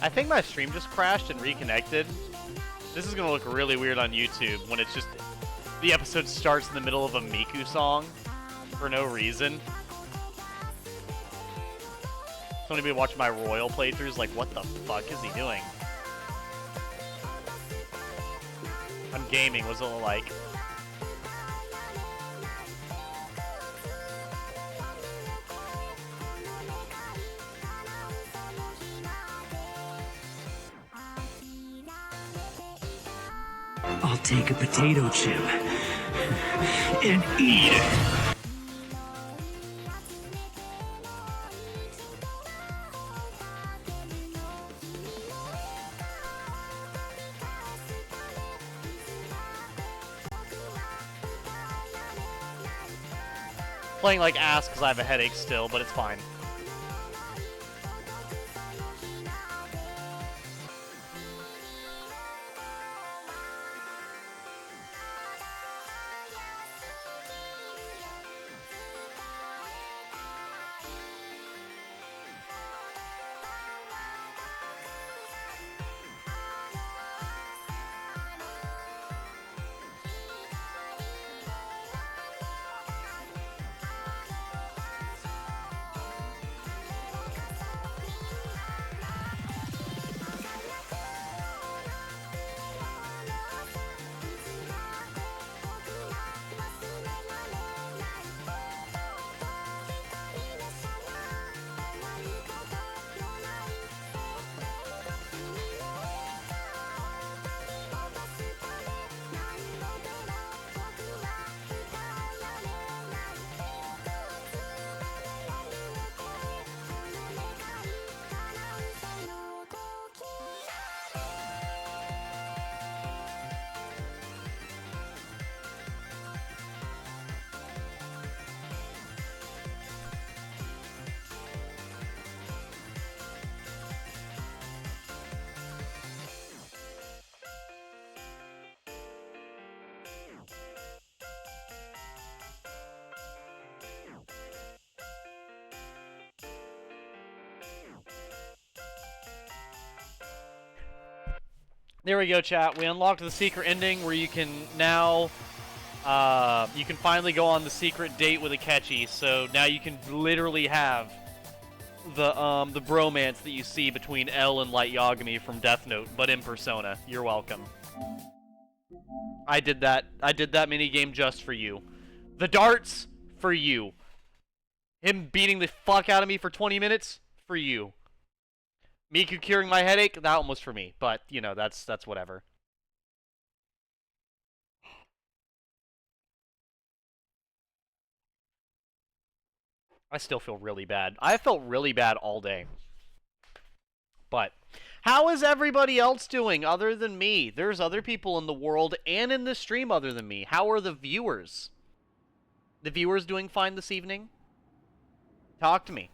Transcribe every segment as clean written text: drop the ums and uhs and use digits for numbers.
I think my stream just crashed and reconnected. This is gonna look really weird on YouTube when it's just... the episode starts in the middle of a Miku song for no reason. So anybody watching my Royal playthroughs like, what the fuck is he doing? I'm gaming, was it like... I'll take a potato chip and eat it. Playing like ass because I have a headache still, but it's fine. There we go, chat. We unlocked the secret ending where you can now, you can finally go on the secret date with Akechi. So now you can literally have the bromance that you see between L and Light Yagami from Death Note, but in persona. You're welcome. I did that minigame just for you. The darts, for you. Him beating the fuck out of me for 20 minutes, for you. Miku curing my headache, that one was for me. But, you know, that's whatever. I still feel really bad. I felt really bad all day. But, how is everybody else doing other than me? There's other people in the world and in the stream other than me. How are the viewers? The viewers doing fine this evening? Talk to me.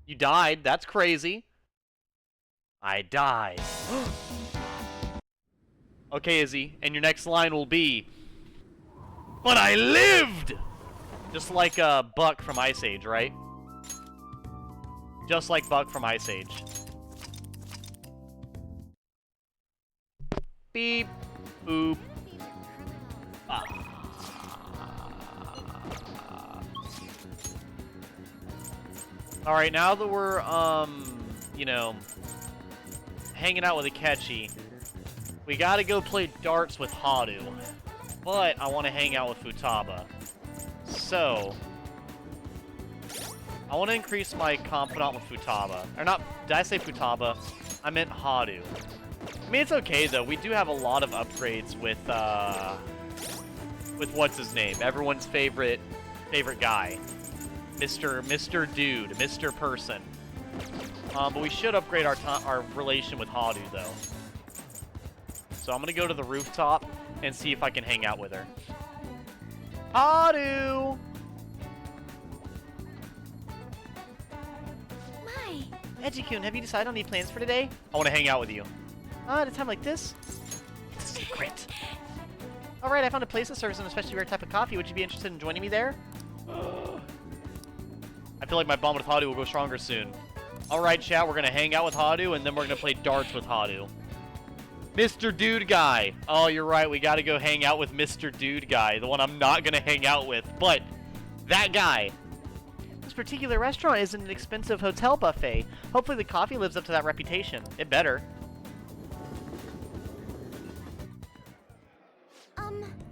You died. That's crazy. I died. Okay, Izzy. And your next line will be... But I lived! Just like Buck from Ice Age, right? Just like Buck from Ice Age. Beep. Boop. Ah. Alright, now that we're, you know, hanging out with Akechi, we gotta go play darts with Haru. But I want to hang out with Futaba. So, I want to increase my confidant with Futaba. Or not, did I say Futaba? I meant Haru. I mean, it's okay, though. We do have a lot of upgrades with what's his name? Everyone's favorite guy. Mr. Dude, Mr. Person. But we should upgrade our relation with Haru, though. So I'm gonna go to the rooftop and see if I can hang out with her. Haru! My. Edgy-kun, have you decided on any plans for today? I want to hang out with you. At a time like this? It's a secret. Alright, I found a place that serves an especially rare type of coffee. Would you be interested in joining me there? I feel like my bond with Haru will go stronger soon. Alright, chat, we're gonna hang out with Haru, and then we're gonna play darts with Haru. Mr. Dude Guy. Oh, you're right, we gotta go hang out with Mr. Dude Guy, the one I'm not gonna hang out with, but that guy. This particular restaurant is an expensive hotel buffet. Hopefully the coffee lives up to that reputation. It better.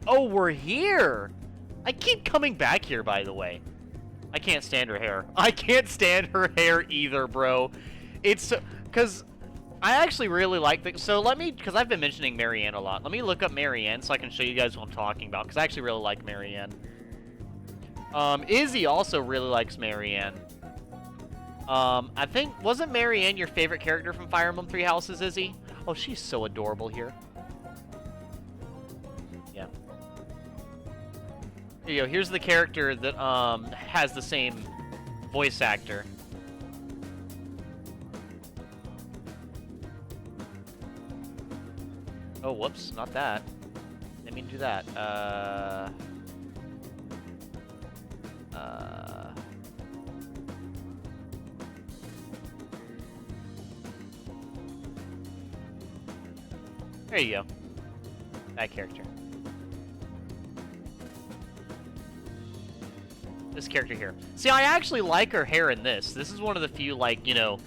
Oh, we're here! I keep coming back here, by the way. I can't stand her hair. I can't stand her hair either, bro. It's... Because I actually really like the... So let me... Because I've been mentioning Marianne a lot. Let me look up Marianne so I can show you guys what I'm talking about. Because I actually really like Marianne. Izzy also really likes Marianne. I think... Wasn't Marianne your favorite character from Fire Emblem Three Houses, Izzy? Oh, she's so adorable here. Yeah. Here you go. Here's the character that, has the same voice actor. Oh, whoops. Not that. Didn't mean to do that. There you go. That character. This character here. See, I actually like her hair in this. This is one of the few, like, you know,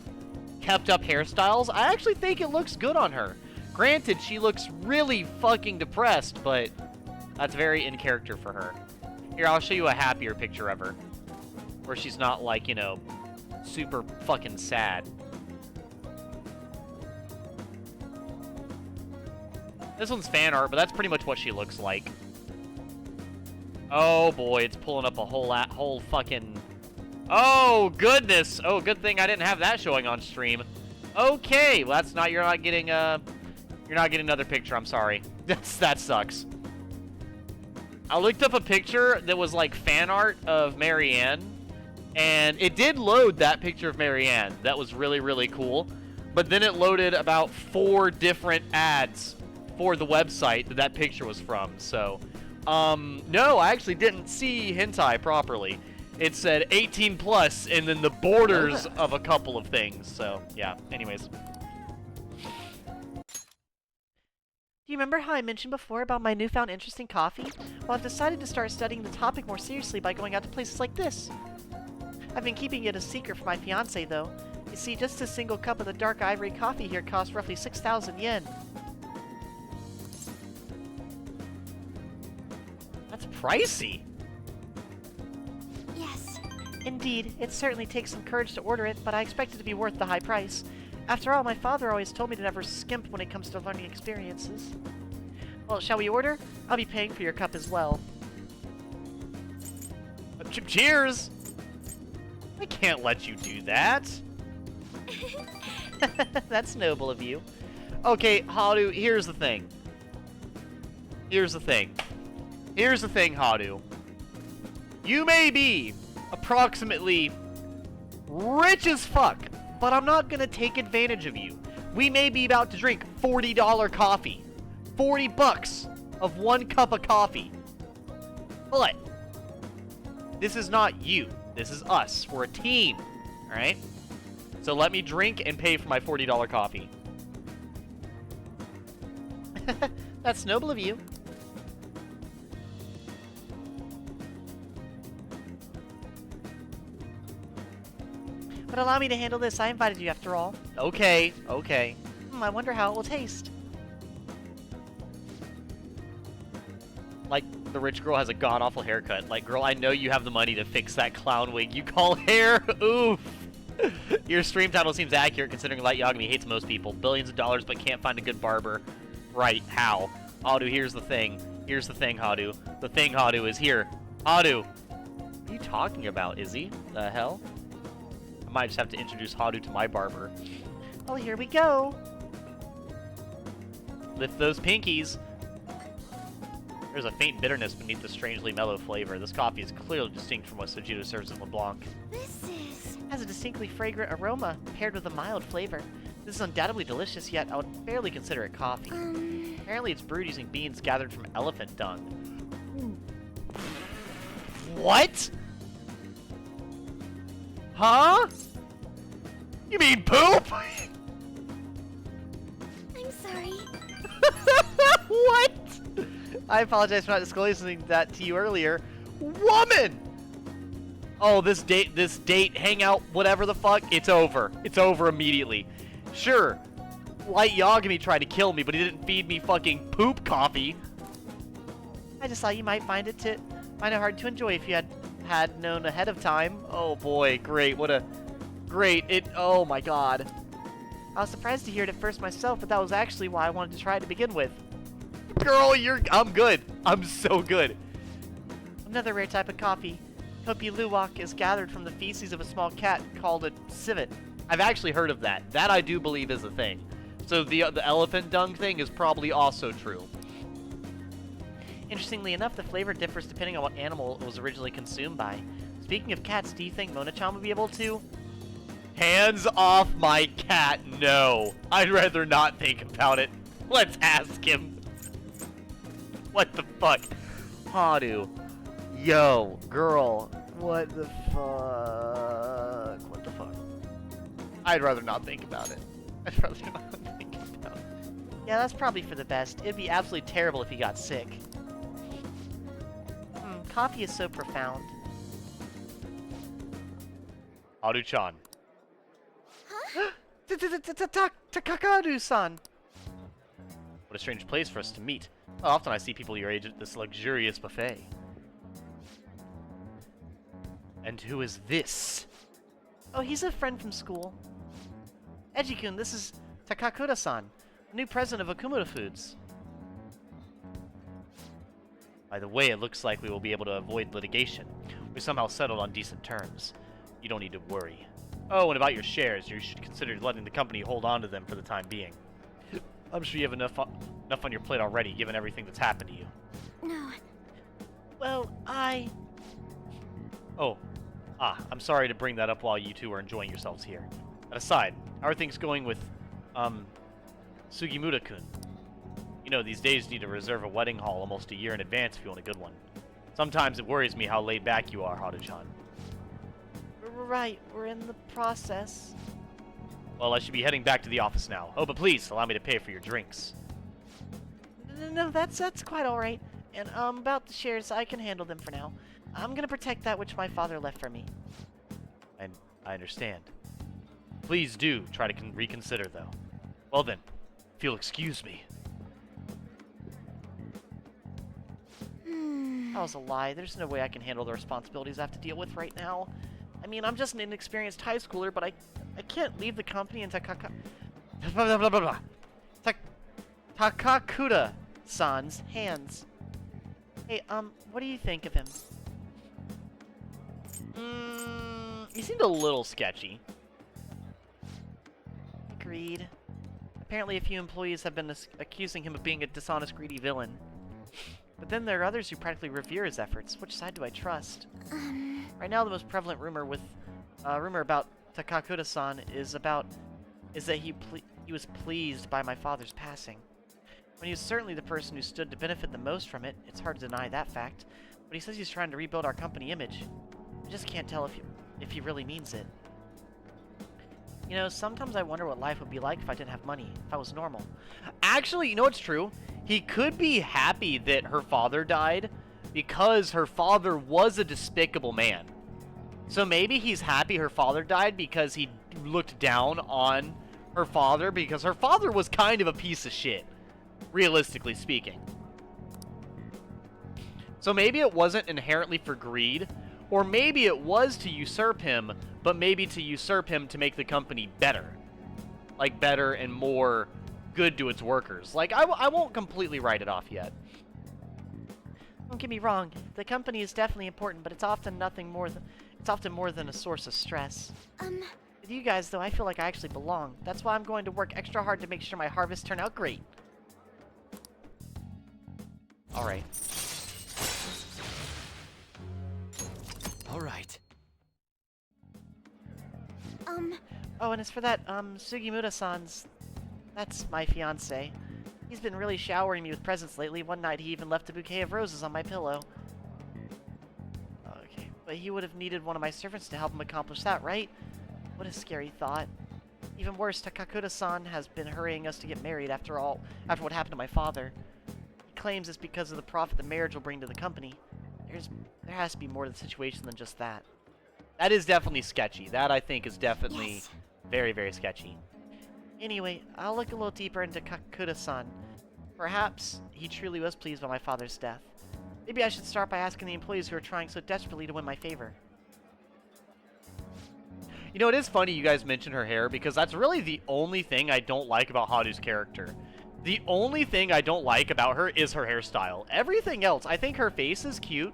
kept up hairstyles. I actually think it looks good on her. Granted, she looks really fucking depressed, but that's very in character for her. Here, I'll show you a happier picture of her. Where she's not, like, you know, super fucking sad. This one's fan art, but that's pretty much what she looks like. Oh boy, it's pulling up a whole fucking... Oh goodness! Oh, good thing I didn't have that showing on stream. Okay, well that's not... You're not getting another picture. I'm sorry. That sucks. I looked up a picture that was like fan art of Marianne, and it did load that picture of Marianne. That was really, really cool. But then it loaded about 4 different ads for the website that picture was from. So, no, I actually didn't see hentai properly. It said 18 plus, and then the borders of a couple of things. So, yeah. Anyways. Do you remember how I mentioned before about my newfound interest in coffee? Well, I've decided to start studying the topic more seriously by going out to places like this. I've been keeping it a secret from my fiancé, though. You see, just a single cup of the dark ivory coffee here costs roughly 6,000 yen. That's pricey. Yes. Indeed, it certainly takes some courage to order it, but I expect it to be worth the high price. After all, my father always told me to never skimp when it comes to learning experiences. Well, shall we order? I'll be paying for your cup as well. Cheers! I can't let you do that. That's noble of you. Okay, Haru, here's the thing. Here's the thing, Haru. You may be approximately rich as fuck, but I'm not gonna take advantage of you. We may be about to drink $40 coffee. 40 bucks of 1 cup of coffee. But this is not you. This is us. We're a team. Alright? So let me drink and pay for my $40 coffee. That's noble of you. But allow me to handle this. I invited you after all. Okay, okay. I wonder how it will taste. Like, the rich girl has a god-awful haircut. Like, girl, I know you have the money to fix that clown wig you call hair. Oof. Your stream title seems accurate considering Light Yagami hates most people. Billions of dollars but can't find a good barber. Right, how? Haru, here's the thing. Here's the thing, Haru. The thing, Haru, is here. Haru! What are you talking about, Izzy? The hell? I might just have to introduce Haru to my barber. Well, here we go. Lift those pinkies. There's a faint bitterness beneath the strangely mellow flavor. This coffee is clearly distinct from what Sojudo serves in LeBlanc. This is... Has a distinctly fragrant aroma, paired with a mild flavor. This is undoubtedly delicious, yet I would barely consider it coffee. Apparently it's brewed using beans gathered from elephant dung. What? Huh? You mean poop? I'm sorry. What? I apologize for not disclosing that to you earlier. Woman! Oh, this date, hangout, whatever the fuck, it's over. It's over immediately. Sure, Light Yagami tried to kill me, but he didn't feed me fucking poop coffee. I just thought you might find it hard to enjoy if you had known ahead of time. Oh boy, great, oh my god. I was surprised to hear it at first myself, but that was actually why I wanted to try it to begin with. Girl, I'm good. I'm so good. Another rare type of coffee. Kopi Luwak is gathered from the feces of a small cat called a civet. I've actually heard of that. That I do believe is a thing. So the elephant dung thing is probably also true. Interestingly enough, the flavor differs depending on what animal it was originally consumed by. Speaking of cats, do you think Mona-chan would be able to? Hands off my cat, no. I'd rather not think about it. Let's ask him. What the fuck? Haru. Yo, girl. What the fuck? What the fuck? I'd rather not think about it. I'd rather not think about it. Yeah, that's probably for the best. It'd be absolutely terrible if he got sick. Coffee is so profound. Haru-chan. Takakaru-san! What a strange place for us to meet. Not often I see people your age at this luxurious buffet. And who is this? Oh, he's a friend from school. Eiji-kun, this is Takakura-san, the new president of Akumura Foods. By the way, it looks like we will be able to avoid litigation. We somehow settled on decent terms. You don't need to worry. Oh, and about your shares, you should consider letting the company hold on to them for the time being. I'm sure you have enough on your plate already, given everything that's happened to you. No. Well, Oh. I'm sorry to bring that up while you two are enjoying yourselves here. That aside, how are things going with, Sugimura-kun? You know, these days you need to reserve a wedding hall almost a year in advance if you want a good one. Sometimes it worries me how laid back you are, Haru-chan. right, we're in the process. Well, I should be heading back to the office now. Oh, but please, allow me to pay for your drinks. No, that's quite alright. And, about the shares, I can handle them for now. I'm gonna protect that which my father left for me. And I understand. Please do try to reconsider, though. Well then, if you'll excuse me. That was a lie. There's no way I can handle the responsibilities I have to deal with right now. I mean, I'm just an inexperienced high schooler, but I can't leave the company in Takakura-san's hands. Hey, what do you think of him? He seemed a little sketchy. Agreed. Apparently a few employees have been accusing him of being a dishonest, greedy villain. But then there are others who practically revere his efforts. Which side do I trust? Right now, the most prevalent rumor about Takakura-san is that he was pleased by my father's passing. When he was certainly the person who stood to benefit the most from it, it's hard to deny that fact. But he says he's trying to rebuild our company image. I just can't tell if he really means it. You know, sometimes I wonder what life would be like if I didn't have money, if I was normal. Actually, you know what's true? He could be happy that her father died because her father was a despicable man. So maybe he's happy her father died because he looked down on her father because her father was kind of a piece of shit, realistically speaking. So maybe it wasn't inherently for greed, or maybe it was to usurp him, but maybe to usurp him to make the company better. Like, better and more good to its workers. Like, I won't completely write it off yet. Don't get me wrong, the company is definitely important, but it's often more than a source of stress. With you guys, though, I feel like I actually belong. That's why I'm going to work extra hard to make sure my harvests turn out great. Alright. Alright. Oh, and as for that, Sugimura-san's... That's my fiancé. He's been really showering me with presents lately. One night he even left a bouquet of roses on my pillow. Okay. But he would have needed one of my servants to help him accomplish that, right? What a scary thought. Even worse, Takakura-san has been hurrying us to get married after what happened to my father. He claims it's because of the profit the marriage will bring to the company. There has to be more to the situation than just that. That is definitely sketchy. That, I think, is definitely very, very sketchy. Anyway, I'll look a little deeper into Kakura-san. Perhaps he truly was pleased by my father's death. Maybe I should start by asking the employees who are trying so desperately to win my favor. You know, it is funny you guys mention her hair, because that's really the only thing I don't like about Haru's character. The only thing I don't like about her is her hairstyle. Everything else, I think her face is cute.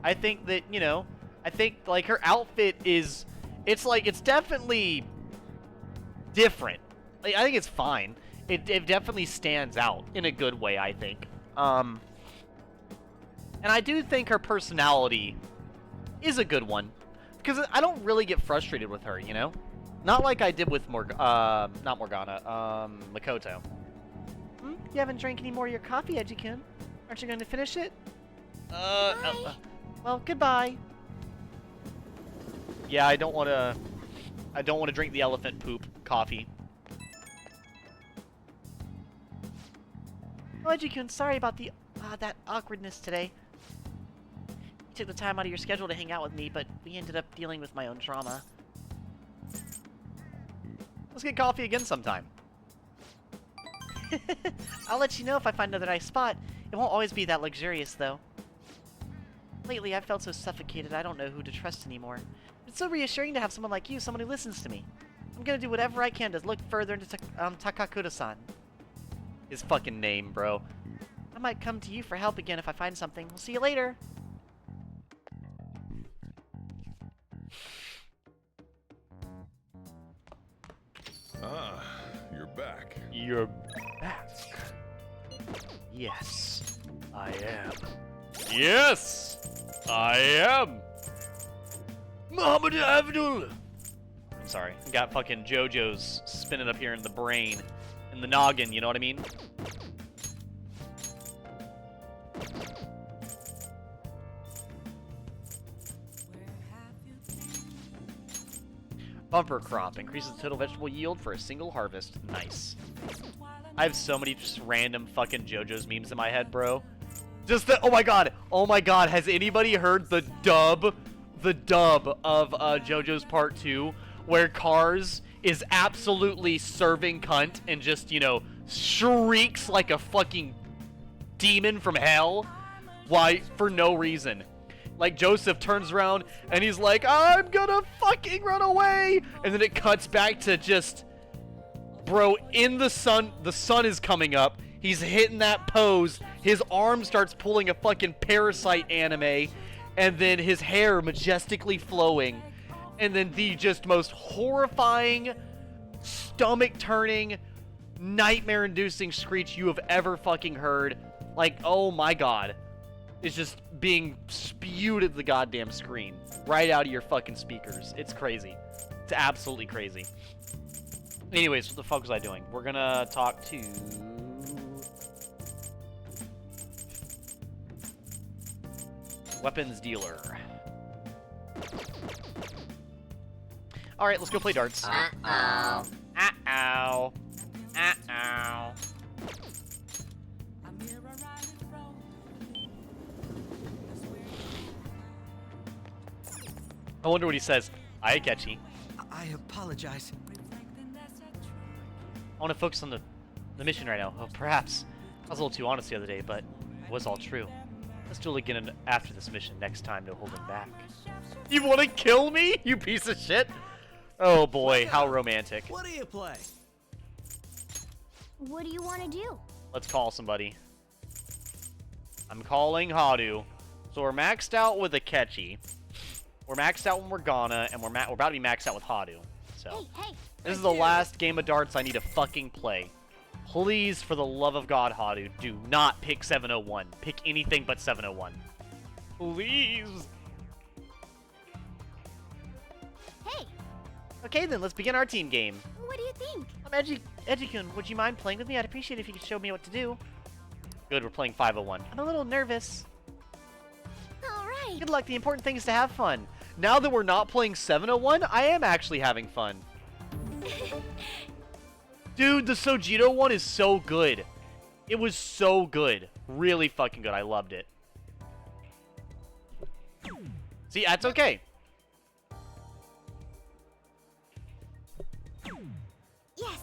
I think that, you know, I think, like, her outfit is... It's definitely different. Like, I think it's fine. It definitely stands out in a good way, I think. And I do think her personality is a good one. Because I don't really get frustrated with her, you know? Not like I did with not Morgana, Makoto. You haven't drank any more of your coffee, Edgy-kun. Aren't you going to finish it? Well, goodbye. Yeah, I don't want to drink the elephant poop coffee. Oh, Edgy-kun, sorry about that awkwardness today. You took the time out of your schedule to hang out with me, but we ended up dealing with my own drama. Let's get coffee again sometime. I'll let you know if I find another nice spot. It won't always be that luxurious, though. Lately, I've felt so suffocated I don't know who to trust anymore. It's so reassuring to have someone like you, someone who listens to me. I'm gonna do whatever I can to look further into Takakura-san. His fucking name, bro. I might come to you for help again if I find something. We'll see you later. Ah, you're back. You're back. Yes, I am. Yes, I am. Muhammad Abdul. I'm sorry. Got fucking JoJo's spinning up here in the brain. In the noggin, you know what I mean? Bumper crop. Increases the total vegetable yield for a single harvest. Nice. I have so many just random fucking JoJo's memes in my head, bro. Just the, oh my god, has anybody heard the dub of JoJo's Part 2, where Cars is absolutely serving cunt and just, you know, shrieks like a fucking demon from hell? Why? For no reason. Like, Joseph turns around and he's like, I'm gonna fucking run away! And then it cuts back to just, bro, in the sun is coming up, he's hitting that pose, his arm starts pulling a fucking Parasite anime, and then his hair majestically flowing, and then the just most horrifying, stomach-turning, nightmare-inducing screech you have ever fucking heard. Like, oh my god. It's just being spewed at the goddamn screen. Right out of your fucking speakers. It's crazy. It's absolutely crazy. Anyways, what the fuck was I doing? We're gonna talk to... Weapons dealer. Alright, let's go play darts. Uh-oh. Uh-oh. Uh-oh. I wonder what he says. Aye, catchy. I apologize. I want to focus on the mission right now. Oh, perhaps. I was a little too honest the other day, but it was all true. Let's do it again after this mission. Next time, no holding back. You want to kill me, you piece of shit? Oh boy, how romantic. What do you play? What do you want to do? Let's call somebody. I'm calling Haru. So we're maxed out with Akechi. We're maxed out with Morgana, and we're about to be maxed out with Haru. So Hey. this is the last game of darts I need to fucking play. Please, for the love of God, Haru, do not pick 701. Pick anything but 701. Please. Hey, Okay, then, let's begin our team game. what do you think? I'm Edgy-kun. Would you mind playing with me? I'd appreciate it if you could show me what to do. Good, we're playing 501. I'm a little nervous. All right. right. Good luck. The important thing is to have fun. Now that we're not playing 701, I am actually having fun. Dude, the Sojito one is so good. It was so good. Really fucking good. I loved it. See, that's okay. Yes.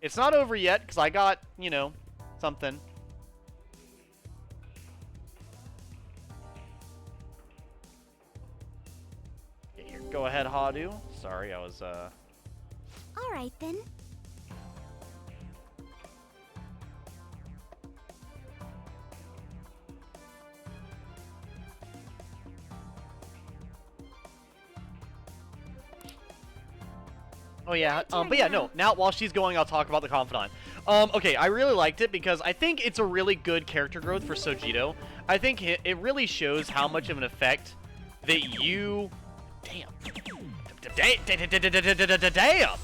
It's not over yet, because I got, you know, something. Okay, here. Go ahead, Haru. Sorry, I was, All right then. Oh yeah, My turn but yeah, now. no. Now, while she's going, I'll talk about the Confidant. Okay, I really liked it because I think it's a really good character growth for Sojito. I think it really shows how much of an effect that you... Damn. Damn!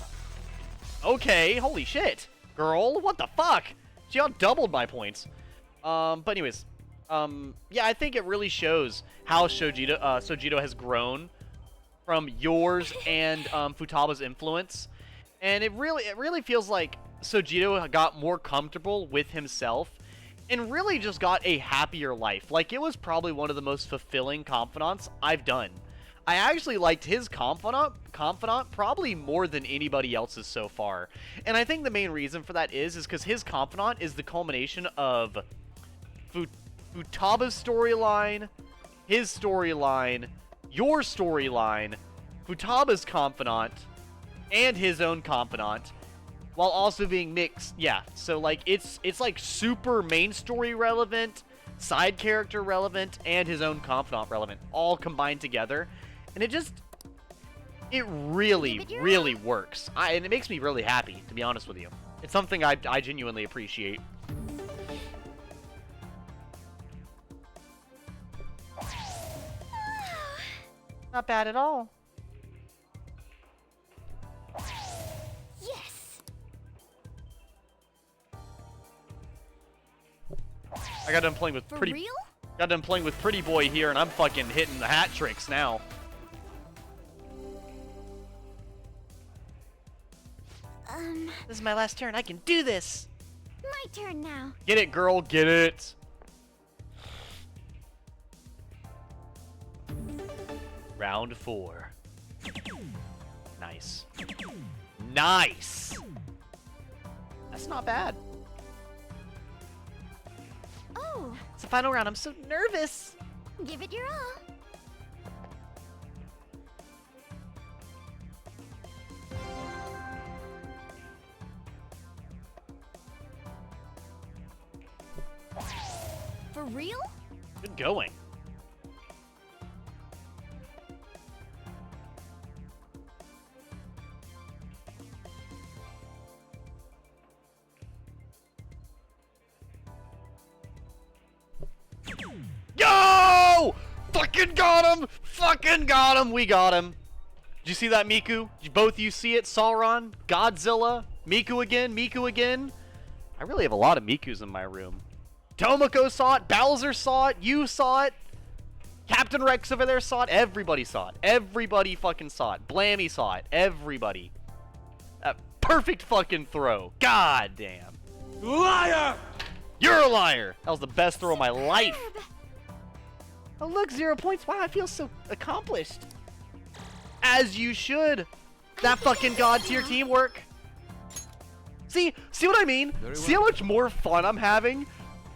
Okay, holy shit. Girl, what the fuck? She doubled my points. But anyways, yeah, I think it really shows how Sojito has grown from yours and Futaba's influence, and it really feels like Sojito got more comfortable with himself and really just got a happier life. Like, it was probably one of the most fulfilling confidants I've done. I actually liked his confidant probably more than anybody else's so far, and I think the main reason for that is because his confidant is the culmination of Futaba's storyline, his storyline, your storyline, Futaba's confidant, and his own confidant, while also being mixed. Yeah, so like it's like super main story relevant, side character relevant, and his own confidant relevant, all combined together, and it really works. And it makes me really happy, to be honest with you. It's something I genuinely appreciate. Not bad at all. Yes. I got done playing with For pretty. real? Got done playing with Pretty Boy here, and I'm fucking hitting the hat tricks now. This is my last turn. I can do this. My turn now. Get it, girl. Get it. Round 4. Nice. Nice. That's not bad. Oh, It's the final round. I'm so nervous. give it your all. For real? Good going. Yo! Fucking got him! Fucking got him! We got him. Did you see that, Miku? Did both of you see it? Sauron? Godzilla? Miku again? Miku again? I really have a lot of Mikus in my room. Tomoko saw it. Bowser saw it. You saw it. Captain Rex over there saw it. Everybody saw it. Everybody fucking saw it. Blammy saw it. Everybody. That perfect fucking throw. God damn. Liar! You're a liar. That was the best throw of my life. Oh, look, 0 points. Wow, I feel so accomplished. As you should. That fucking god tier teamwork. See what I mean? See how much more fun I'm having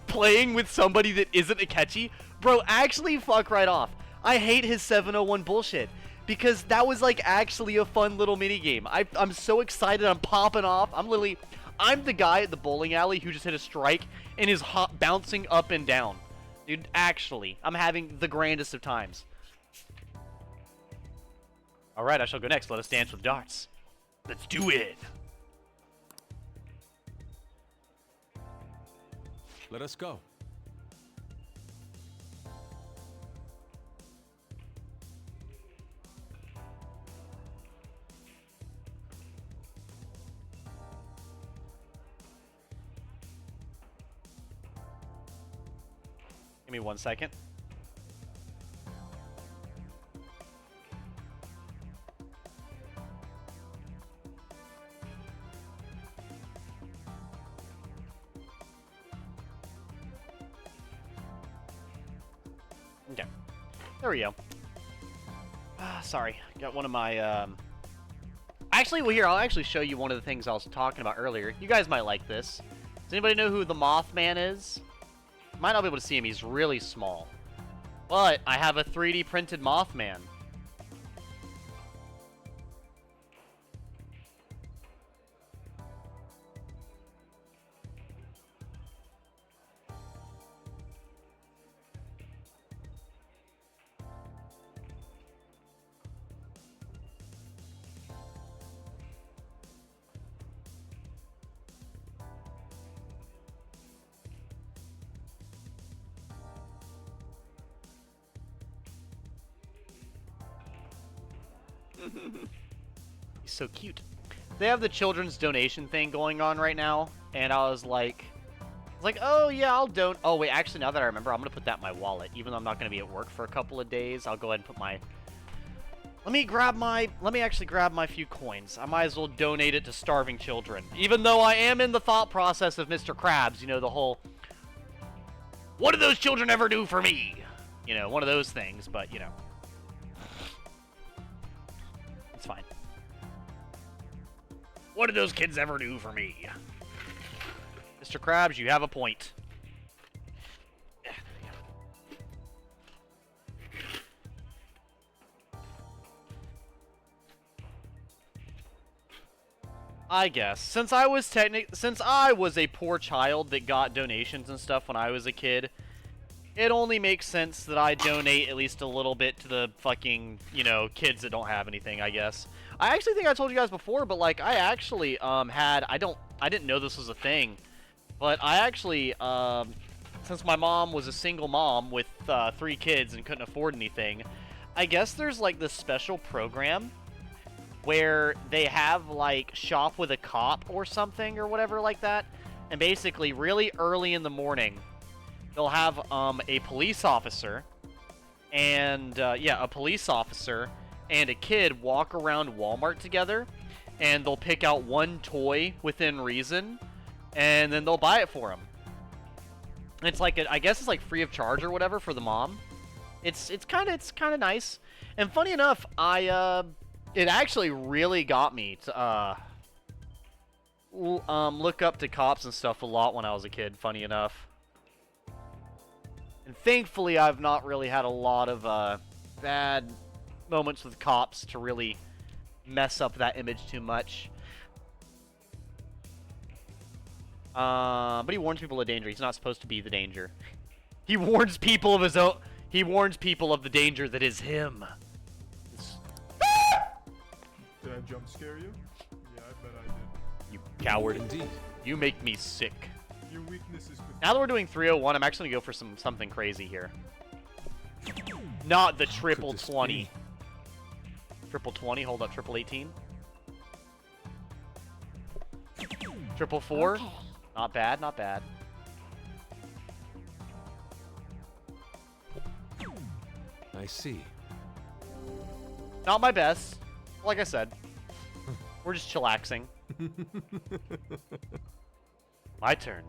playing with somebody that isn't Akechi? Bro, actually fuck right off. I hate his 701 bullshit because that was like actually a fun little mini game. I'm so excited. I'm popping off. I'm the guy at the bowling alley who just hit a strike and is bouncing up and down. Dude, actually, I'm having the grandest of times. Alright, I shall go next. Let us dance with darts. Let's do it. Let us go. Give me 1 second. Okay. There we go. Sorry. Got one of my, Actually, well, here, I'll actually show you one of the things I was talking about earlier. You guys might like this. Does anybody know who the Mothman is? Might not be able to see him. He's really small. But I have a 3D printed Mothman. He's so cute. They have the children's donation thing going on right now, and I was like, oh yeah, I'll donate. Oh wait, actually, now that I remember, I'm gonna put that in my wallet. Even though I'm not gonna be at work for a couple of days, I'll go ahead and put my. Let me actually grab my few coins. I might as well donate it to starving children. Even though I am in the thought process of Mr. Krabs, you know, the whole, what did those children ever do for me? You know, one of those things, but you know. It's fine. What did those kids ever do for me? Mr. Krabs, you have a point. Yeah, there we go. I guess. Since I was a poor child that got donations and stuff when I was a kid, it only makes sense that I donate at least a little bit to the fucking, you know, kids that don't have anything, I guess. I actually think I told you guys before, but like I actually I didn't know this was a thing, but I actually since my mom was a single mom with 3 kids and couldn't afford anything, I guess there's like this special program where they have like shop with a cop or something or whatever like that, and basically really early in the morning they'll have a police officer and a police officer and a kid walk around Walmart together, and they'll pick out one toy within reason, and then they'll buy it for him. It's like I guess it's like free of charge or whatever for the mom. It's kind of nice. And funny enough, it actually really got me to look up to cops and stuff a lot when I was a kid. Funny enough. And thankfully, I've not really had a lot of bad moments with cops to really mess up that image too much. But he warns people of danger. He's not supposed to be the danger. He warns people of his own. He warns people of the danger that is him. Did I jump scare you? Yeah, I bet I did. You coward. Indeed. You make me sick. Your weakness is pathetic. Now that we're doing 301, I'm actually gonna go for something crazy here. Not the triple 20. Triple 20, hold up, triple 18. Triple 4. Okay. Not bad, not bad. I see. Not my best. Like I said, we're just chillaxing. My turn.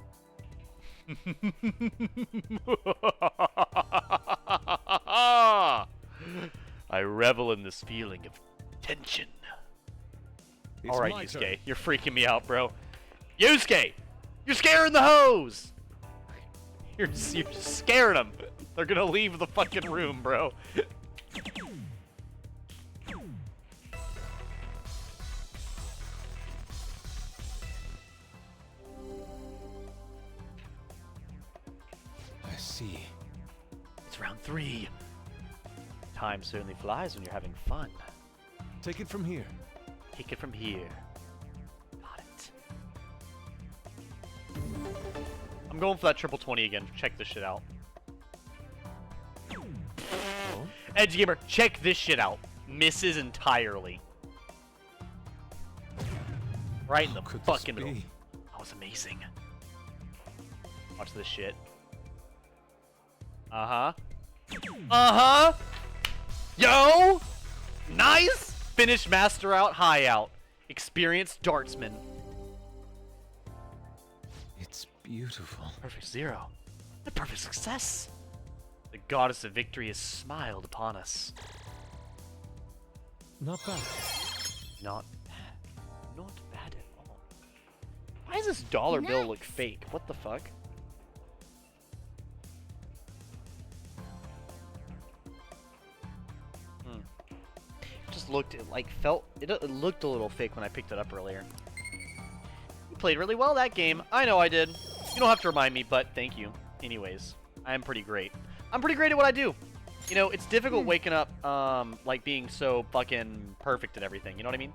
I revel in this feeling of tension. It's Alright, my Yusuke, turn. you're freaking me out, bro. Yusuke! You're scaring the hose! You're just scaring them. They're gonna leave the fucking room, bro. I see. It's round 3. Time certainly flies when you're having fun. Take it from here. Take it from here. Got it. I'm going for that triple 20 again. Check this shit out. Oh? Edge Gamer, check this shit out. Misses entirely. Right in the Could this fucking middle. be? That was amazing. Watch this shit. Uh-huh. Uh-huh! Yo! Nice! Finish master out, high out. Experienced dartsman. It's beautiful. Perfect 0. A perfect success. The goddess of victory has smiled upon us. Not bad. Not bad. Not bad at all. Why does this dollar bill look fake? What the fuck? Just looked, it like felt, it looked a little fake when I picked it up earlier. You played really well that game. I know I did. You don't have to remind me, but thank you. Anyways, I am pretty great. I'm pretty great at what I do. You know, it's difficult waking up, like being so fucking perfect at everything. You know what I mean?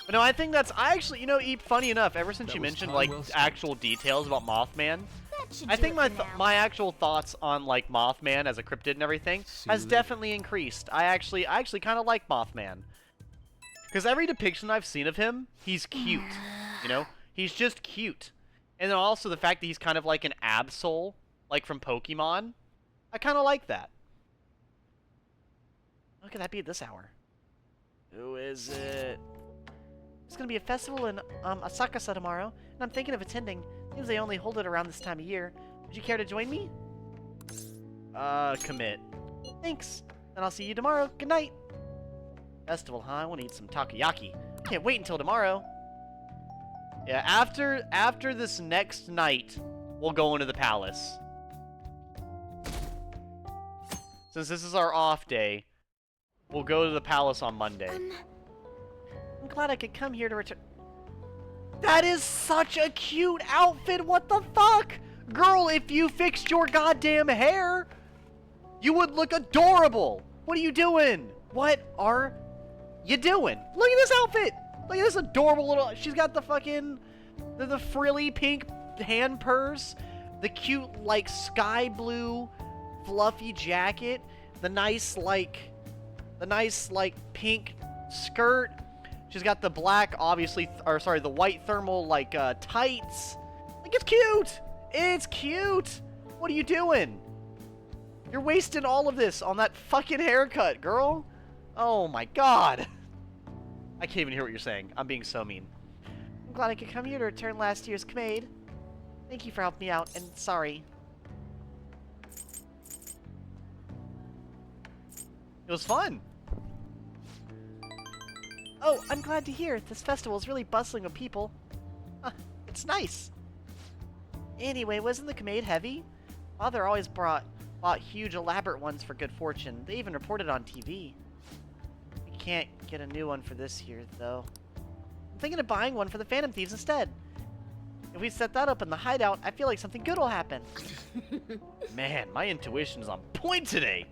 But no, I think that's, I actually, you know, funny enough, ever since That you was mentioned, time like, well spent. actual details about Mothman, That should I do think it for now. my actual thoughts on, like, Mothman as a cryptid and everything See has you later. definitely increased. I actually kind of like Mothman. Because every depiction I've seen of him, he's cute, you know? He's just cute. And then also the fact that he's kind of like an Absol, like from Pokemon. I kind of like that. How could that be at this hour? Who is it? There's gonna be a festival in Asakasa tomorrow, and I'm thinking of attending. Seems they only hold it around this time of year. Would you care to join me? Commit. Thanks. Then I'll see you tomorrow. Good night. Festival, huh? I want to eat some takoyaki. Can't wait until tomorrow. Yeah, after this next night, we'll go into the palace. Since this is our off day, we'll go to the palace on Monday. I'm glad I could come here to return. That is such a cute outfit. What the fuck? Girl, if you fixed your goddamn hair, you would look adorable. What are you doing? What are you doing? Look at this outfit. Look at this adorable little... She's got the fucking... The frilly pink hand purse. The cute, like, sky blue fluffy jacket. The nice, like, pink skirt. She's got the black, obviously... Or, sorry, the white thermal, like, tights. Like, it's cute. It's cute. What are you doing? You're wasting all of this on that fucking haircut, girl. Oh, my God. I can't even hear what you're saying. I'm being so mean. I'm glad I could come here to return last year's Kmaid. Thank you for helping me out, and sorry. It was fun. Oh, I'm glad to hear. This festival is really bustling with people. It's nice. Anyway, wasn't the Kmaid heavy? Father always bought huge, elaborate ones for good fortune. They even reported on TV. We can't get a new one for this year, though. I'm thinking of buying one for the Phantom Thieves instead. If we set that up in the hideout, I feel like something good will happen. Man, my intuition is on point today.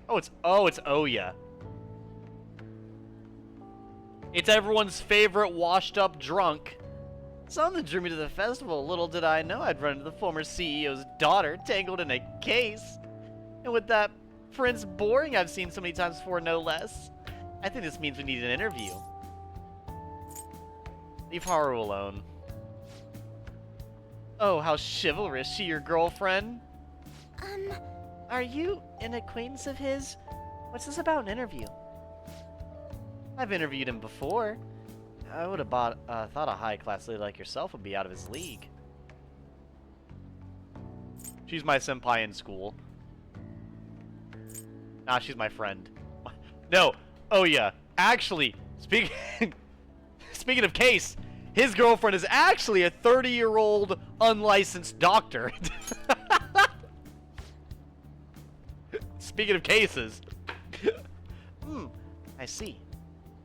It's Oya. It's everyone's favorite washed-up drunk. Something drew me to the festival. Little did I know I'd run into the former CEO's daughter tangled in a case. And with that Prince Boring I've seen so many times before, no less. I think this means we need an interview. Leave Haru alone. Oh, how chivalrous. She your girlfriend? Are you an acquaintance of his? What's this about an interview? I've interviewed him before. I would have thought a high-class lady like yourself would be out of his league. She's my senpai in school. Nah, she's my friend. No. Oh, yeah. Actually, speaking of Case, his girlfriend is actually a 30-year-old unlicensed doctor. Speaking of cases. I see.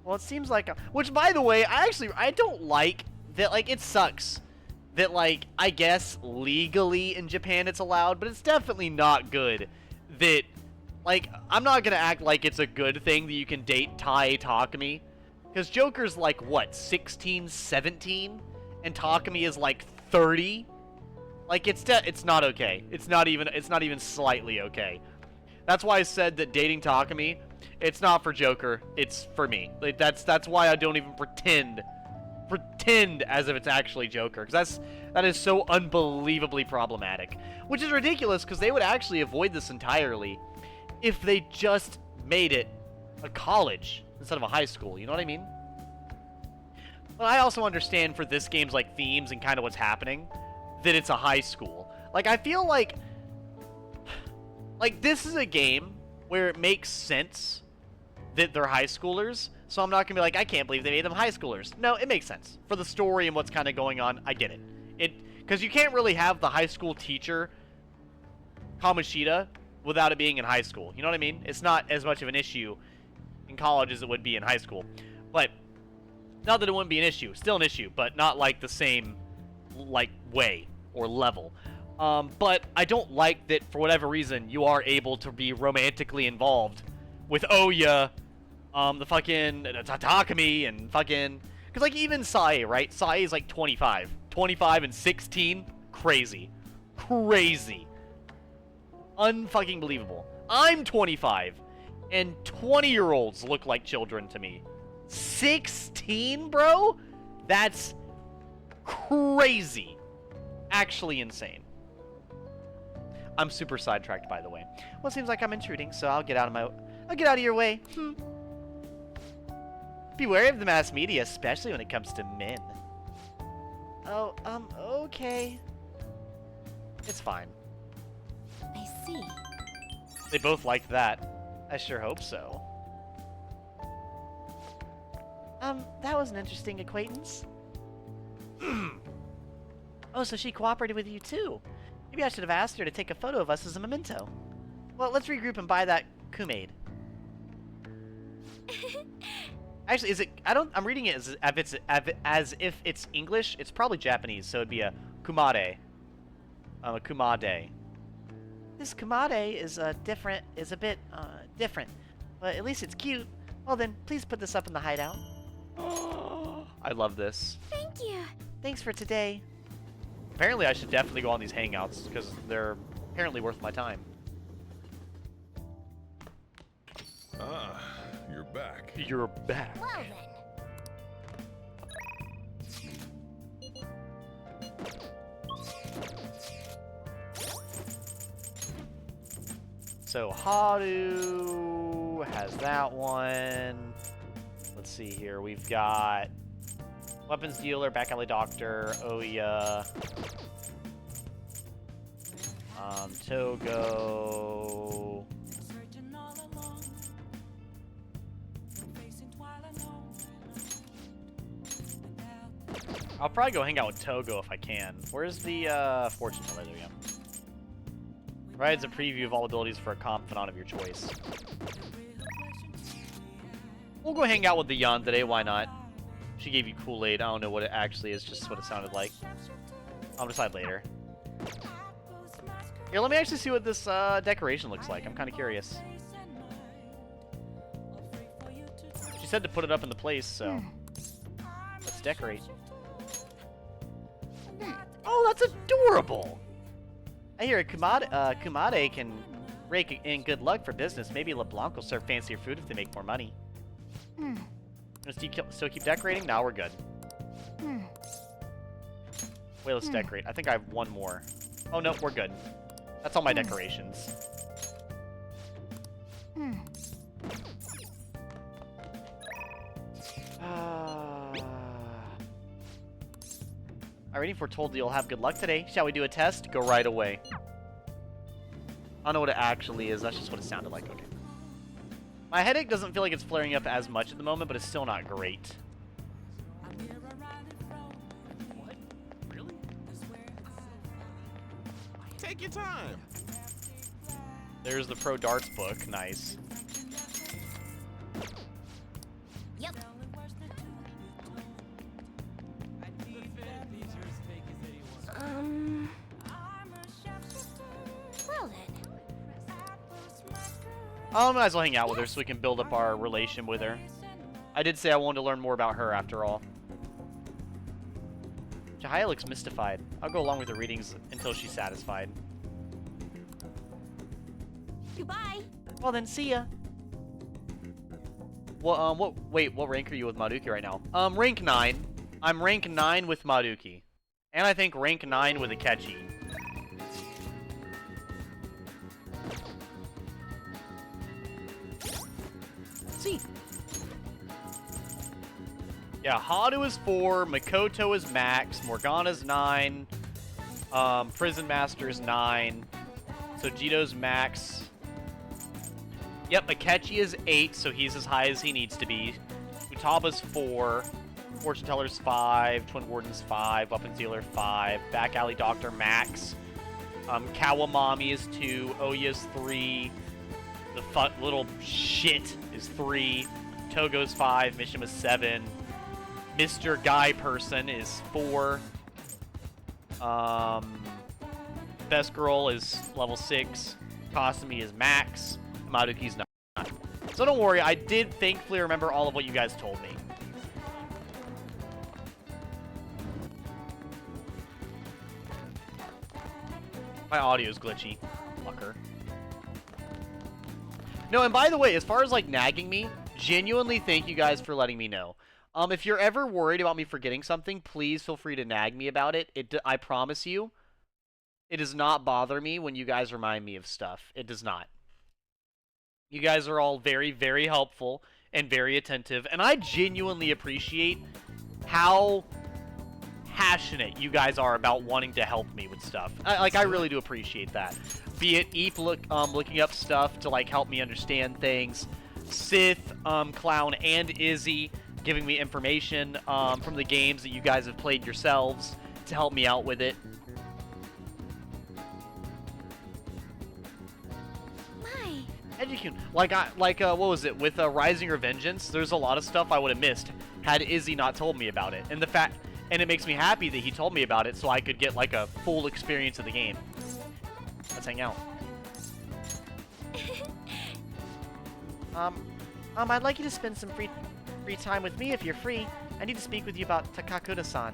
Well, it seems like... Which, by the way, I don't like that, like, it sucks that, like, I guess legally in Japan it's allowed, but it's definitely not good that, like, I'm not gonna act like it's a good thing that you can date Tai Takumi, because Joker's, like, what, 16, 17? And Takumi is, like, 30? Like, it's not okay. It's not even slightly okay. That's why I said that dating Takumi, it's not for Joker, it's for me. Like, that's why I don't even pretend pretend as if it's actually Joker, because that is so unbelievably problematic. Which is ridiculous, because they would actually avoid this entirely if they just made it a college instead of a high school, you know what I mean? But I also understand for this game's like themes and kind of what's happening, that it's a high school. Like, I feel like this is a game where it makes sense that they're high schoolers, so I'm not gonna be like, I can't believe they made them high schoolers. No, it makes sense. For the story and what's kind of going on, I get it. Because you can't really have the high school teacher, Kamoshida, without it being in high school. You know what I mean? It's not as much of an issue in college as it would be in high school. But, not that it wouldn't be an issue. Still an issue, but not like the same, like, way or level. But I don't like that, for whatever reason, you are able to be romantically involved with Oya, the fucking Tatakami, and fucking... Because, like, even Sae, right? Sae is, like, 25. 25 and 16? Crazy. Crazy. Unfucking believable. I'm 25, and 20-year-olds look like children to me. 16, bro? That's crazy. Actually insane. I'm super sidetracked, by the way. Well, it seems like I'm intruding, so I'll get out of your way. Be wary of the mass media, especially when it comes to men. Oh, okay. It's fine. I see. They both liked that. I sure hope so. That was an interesting acquaintance. Oh, so she cooperated with you too. Maybe I should have asked her to take a photo of us as a memento. Well, let's regroup and buy that kumade. Actually, is it... I'm reading it as if it's English. It's probably Japanese, so it'd be a kumade. A kumade. This kumade is a bit different, but at least it's cute. Well then, please put this up in the hideout. I love this. Thank you. Thanks for today. Apparently, I should definitely go on these hangouts, because they're apparently worth my time. Ah, you're back. You're back. Well then. So, Haru has that one. Let's see here. We've got Weapons Dealer, Back Alley Doctor, Oya, Togo. I'll probably go hang out with Togo if I can. Where's the fortune teller? There we go. Provides a preview of all abilities for a confidant of your choice. We'll go hang out with the Yandere, why not? She gave you Kool-Aid. I don't know what it actually is, just what it sounded like. I'll decide later. Here, let me actually see what this decoration looks like. I'm kind of curious. She said to put it up in the place, so let's decorate. Oh, that's adorable! I hear Kumade can rake in good luck for business. Maybe LeBlanc will serve fancier food if they make more money. Still keep decorating? Now we're good. Wait, let's decorate. I think I have one more. Oh, no, we're good. That's all my decorations. Alrighty, if we're told you'll have good luck today, shall we do a test? Go right away. I don't know what it actually is. That's just what it sounded like. Okay. My headache doesn't feel like it's flaring up as much at the moment, but it's still not great. What? Really? Take your time. There's the Pro Darts book. Nice. Yep. Well then. I might as well hang out with her so we can build up our relation with her. I did say I wanted to learn more about her after all. Jahia looks mystified. I'll go along with the readings until she's satisfied. Goodbye. Well then, see ya. Well, wait, what rank are you with Maruki right now? Rank 9. I'm rank 9 with Maruki. And I think rank 9 with Akechi. See. Yeah, Haru is 4, Makoto is max, Morgana's 9, Prison Master's 9, Sojito's max. Yep, Akechi is 8, so he's as high as he needs to be. Futaba's 4, Fortune Teller's 5, Twin Warden's 5, Weapon Dealer 5, Back Alley Doctor max. Kawamami is 2, Oya's 3, the little shit is 3, Togo's 5, Mishima's 7, Mr. Guy Person is 4, Best Girl is level 6, Kasumi is max, Maruki's 9. So don't worry, I did thankfully remember all of what you guys told me. My audio's glitchy. Fucker. No, and by the way, as far as, like, nagging me, genuinely thank you guys for letting me know. If you're ever worried about me forgetting something, please feel free to nag me about it. I promise you, it does not bother me when you guys remind me of stuff. It does not. You guys are all very, very helpful and very attentive, and I genuinely appreciate how passionate you guys are about wanting to help me with stuff. I really do appreciate that. Be it Eep looking up stuff to, like, help me understand things, Sith, Clown, and Izzy giving me information from the games that you guys have played yourselves to help me out with it. What was it, with Rising or Vengeance, there's a lot of stuff I would have missed had Izzy not told me about it, and it makes me happy that he told me about it so I could get, like, a full experience of the game. Let's hang out. I'd like you to spend some free time with me if you're free. I need to speak with you about Takakura-san.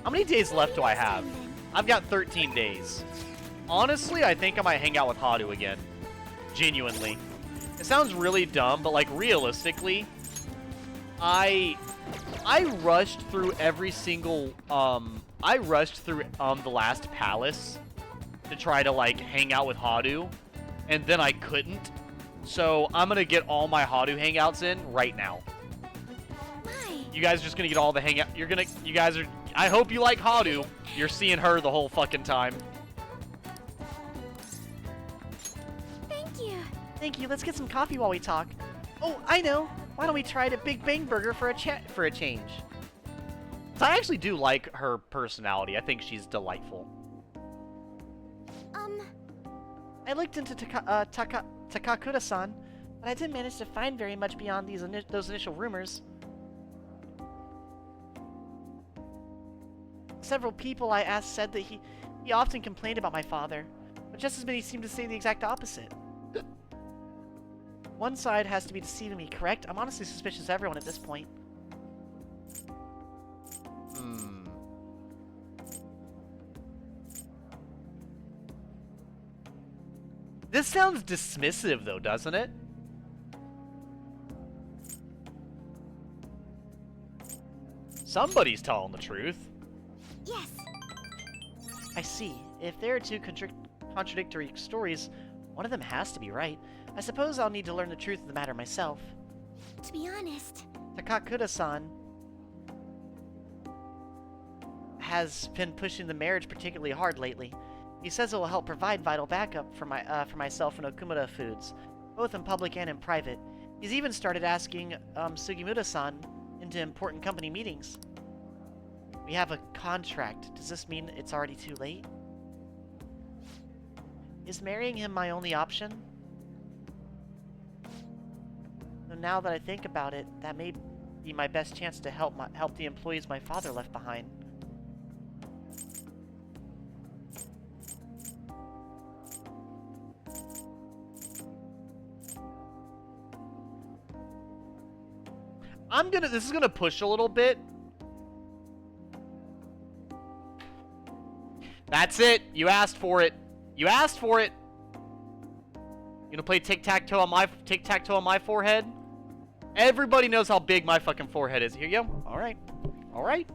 How many days left do I have? I've got 13 days. Honestly, I think I might hang out with Haru again. Genuinely. It sounds really dumb, but, like, realistically, I rushed through every single, I rushed through, the last palace to try to, like, hang out with Haru, and then I couldn't. So, I'm gonna get all my Haru hangouts in right now. You guys are just gonna get all the hangout, you guys are, I hope you like Haru. You're seeing her the whole fucking time. Thank you. Let's get some coffee while we talk. Oh, I know. Why don't we try a Big Bang Burger for a change? So I actually do like her personality. I think she's delightful. I looked into Takakura-san, but I didn't manage to find very much beyond those initial rumors. Several people I asked said that he often complained about my father, but just as many seemed to say the exact opposite. One side has to be deceiving me, correct? I'm honestly suspicious of everyone at this point. This sounds dismissive, though, doesn't it? Somebody's telling the truth. Yes. I see. If there are two contradictory stories, one of them has to be right. I suppose I'll need to learn the truth of the matter myself. To be honest, Takakura-san has been pushing the marriage particularly hard lately. He says it will help provide vital backup for myself and Okumura Foods, both in public and in private. He's even started asking Sugimura-san into important company meetings. We have a contract. Does this mean it's already too late? Is marrying him my only option? So now that I think about it, that may be my best chance to help the employees my father left behind. This is gonna push a little bit. That's it. You asked for it. You asked for it. You gonna play tic-tac-toe on my forehead? Everybody knows how big my fucking forehead is. Here you go. All right. All right.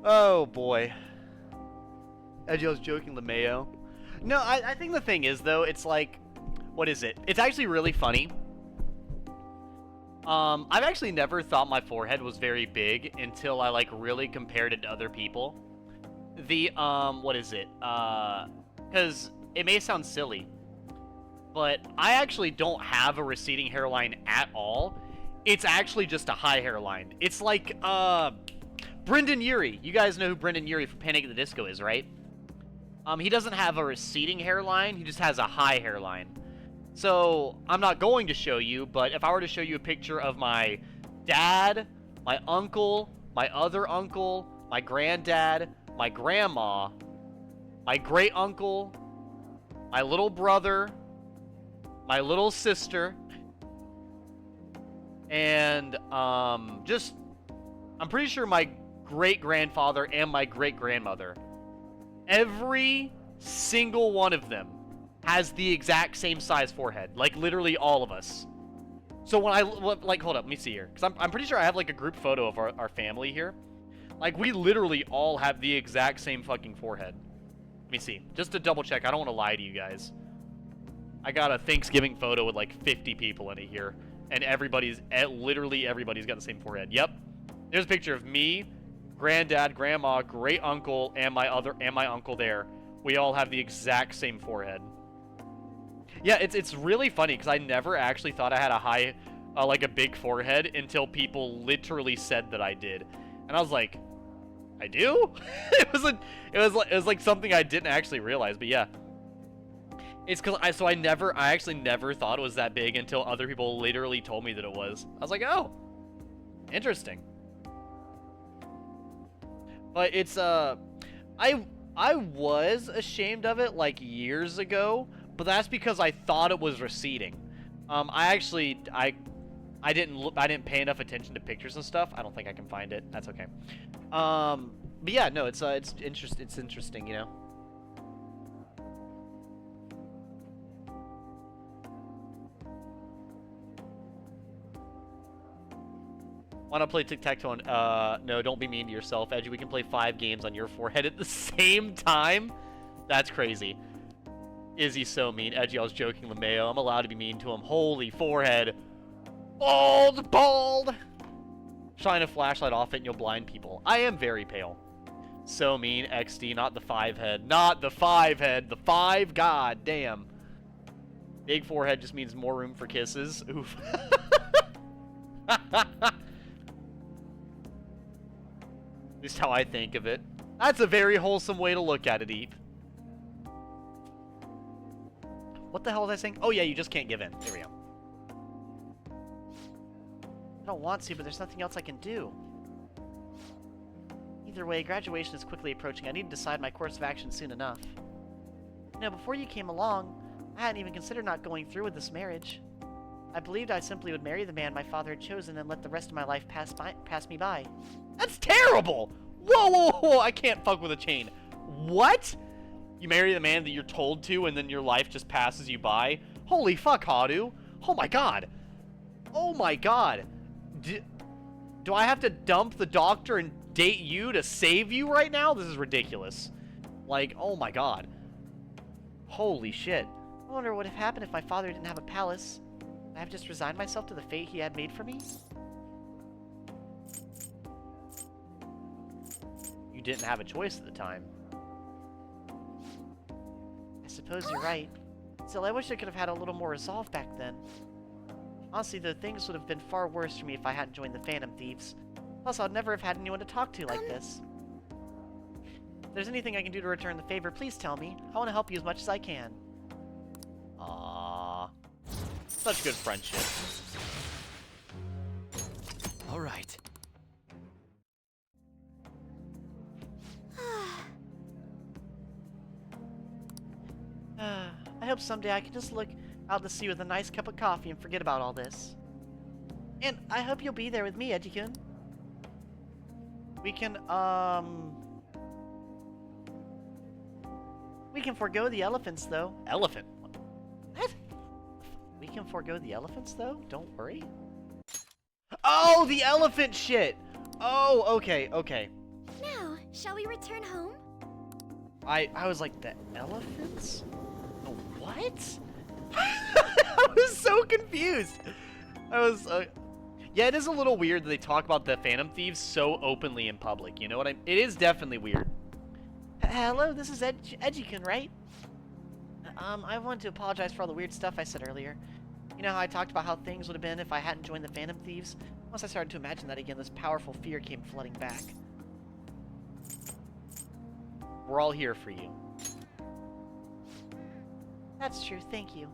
Oh boy. Edgy, I was joking, LeMayo. No, I think the thing is though, it's like, what is it? It's actually really funny. I've actually never thought my forehead was very big until I like really compared it to other people. The what is it? Because it may sound silly, but I actually don't have a receding hairline at all. It's actually just a high hairline. It's like Brendan Urie. You guys know who Brendan Urie from Panic at the Disco is, right? He doesn't have a receding hairline, he just has a high hairline. So, I'm not going to show you, but if I were to show you a picture of my dad, my uncle, my other uncle, my granddad, my grandma, my great uncle, my little brother, my little sister, and I'm pretty sure my great-grandfather and my great-grandmother, every single one of them has the exact same size forehead. Like, literally all of us. So when like, hold up, let me see here. Because I'm pretty sure I have, like, a group photo of our family here. Like, we literally all have the exact same fucking forehead. Let me see. Just to double check, I don't want to lie to you guys. I got a Thanksgiving photo with, like, 50 people in it here. And literally everybody's got the same forehead. Yep. There's a picture of me, granddad, grandma, great uncle, and my uncle there. We all have the exact same forehead. Yeah, it's really funny because I never actually thought I had a high, like a big forehead until people literally said that I did, and I was like, I do? it was like something I didn't actually realize, but yeah. It's because I actually never thought it was that big until other people literally told me that it was. I was like, oh, interesting. But it's, I was ashamed of it, like, years ago, but that's because I thought it was receding. I didn't pay enough attention to pictures and stuff. I don't think I can find it. That's okay. But yeah, no, it's interesting, you know? Wanna play tic-tac-toe? No, don't be mean to yourself, Edgy. We can play 5 games on your forehead at the same time? That's crazy. Izzy's so mean. Edgy, I was joking, LeMayo. I'm allowed to be mean to him. Holy forehead. Bald! Shine a flashlight off it and you'll blind people. I am very pale. So mean, XD, not the 5 head. Not the 5 head. The 5, god damn. Big forehead just means more room for kisses. Oof. At least how I think of it. That's a very wholesome way to look at it, Eep. What the hell was I saying? Oh yeah, you just can't give in. There we go. I don't want to, but there's nothing else I can do. Either way, graduation is quickly approaching. I need to decide my course of action soon enough. You know, before you came along, I hadn't even considered not going through with this marriage. I believed I simply would marry the man my father had chosen and let the rest of my life pass me by. That's terrible! Whoa, whoa, whoa, I can't fuck with a chain. What? You marry the man that you're told to and then your life just passes you by? Holy fuck, Haru. Oh my god. Oh my god. Do I have to dump the doctor and date you to save you right now? This is ridiculous. Like, oh my god. Holy shit. I wonder what would have happened if my father didn't have a palace. Would I have just resigned myself to the fate he had made for me? You didn't have a choice at the time. I suppose you're right. Still, I wish I could have had a little more resolve back then. Honestly, though, things would have been far worse for me if I hadn't joined the Phantom Thieves. Plus, I'd never have had anyone to talk to like this. If there's anything I can do to return the favor, please tell me. I want to help you as much as I can. Aww. Such good friendship. All right. I hope someday I can just look out to sea with a nice cup of coffee and forget about all this. And I hope you'll be there with me, Edgy-kun. We can forgo the elephants, though. Elephant. What? We can forgo the elephants, though? Don't worry. Oh, the elephant shit! Oh, okay, okay. Now, shall we return home? I was like, the elephants? What? I was so confused. I was, yeah, it is a little weird that they talk about the Phantom Thieves so openly in public. You know what I mean? It is definitely weird. Hello, this is Edgy-kun, right? I wanted to apologize for all the weird stuff I said earlier. You know how I talked about how things would have been if I hadn't joined the Phantom Thieves? Once I started to imagine that again, this powerful fear came flooding back. We're all here for you. That's true, thank you.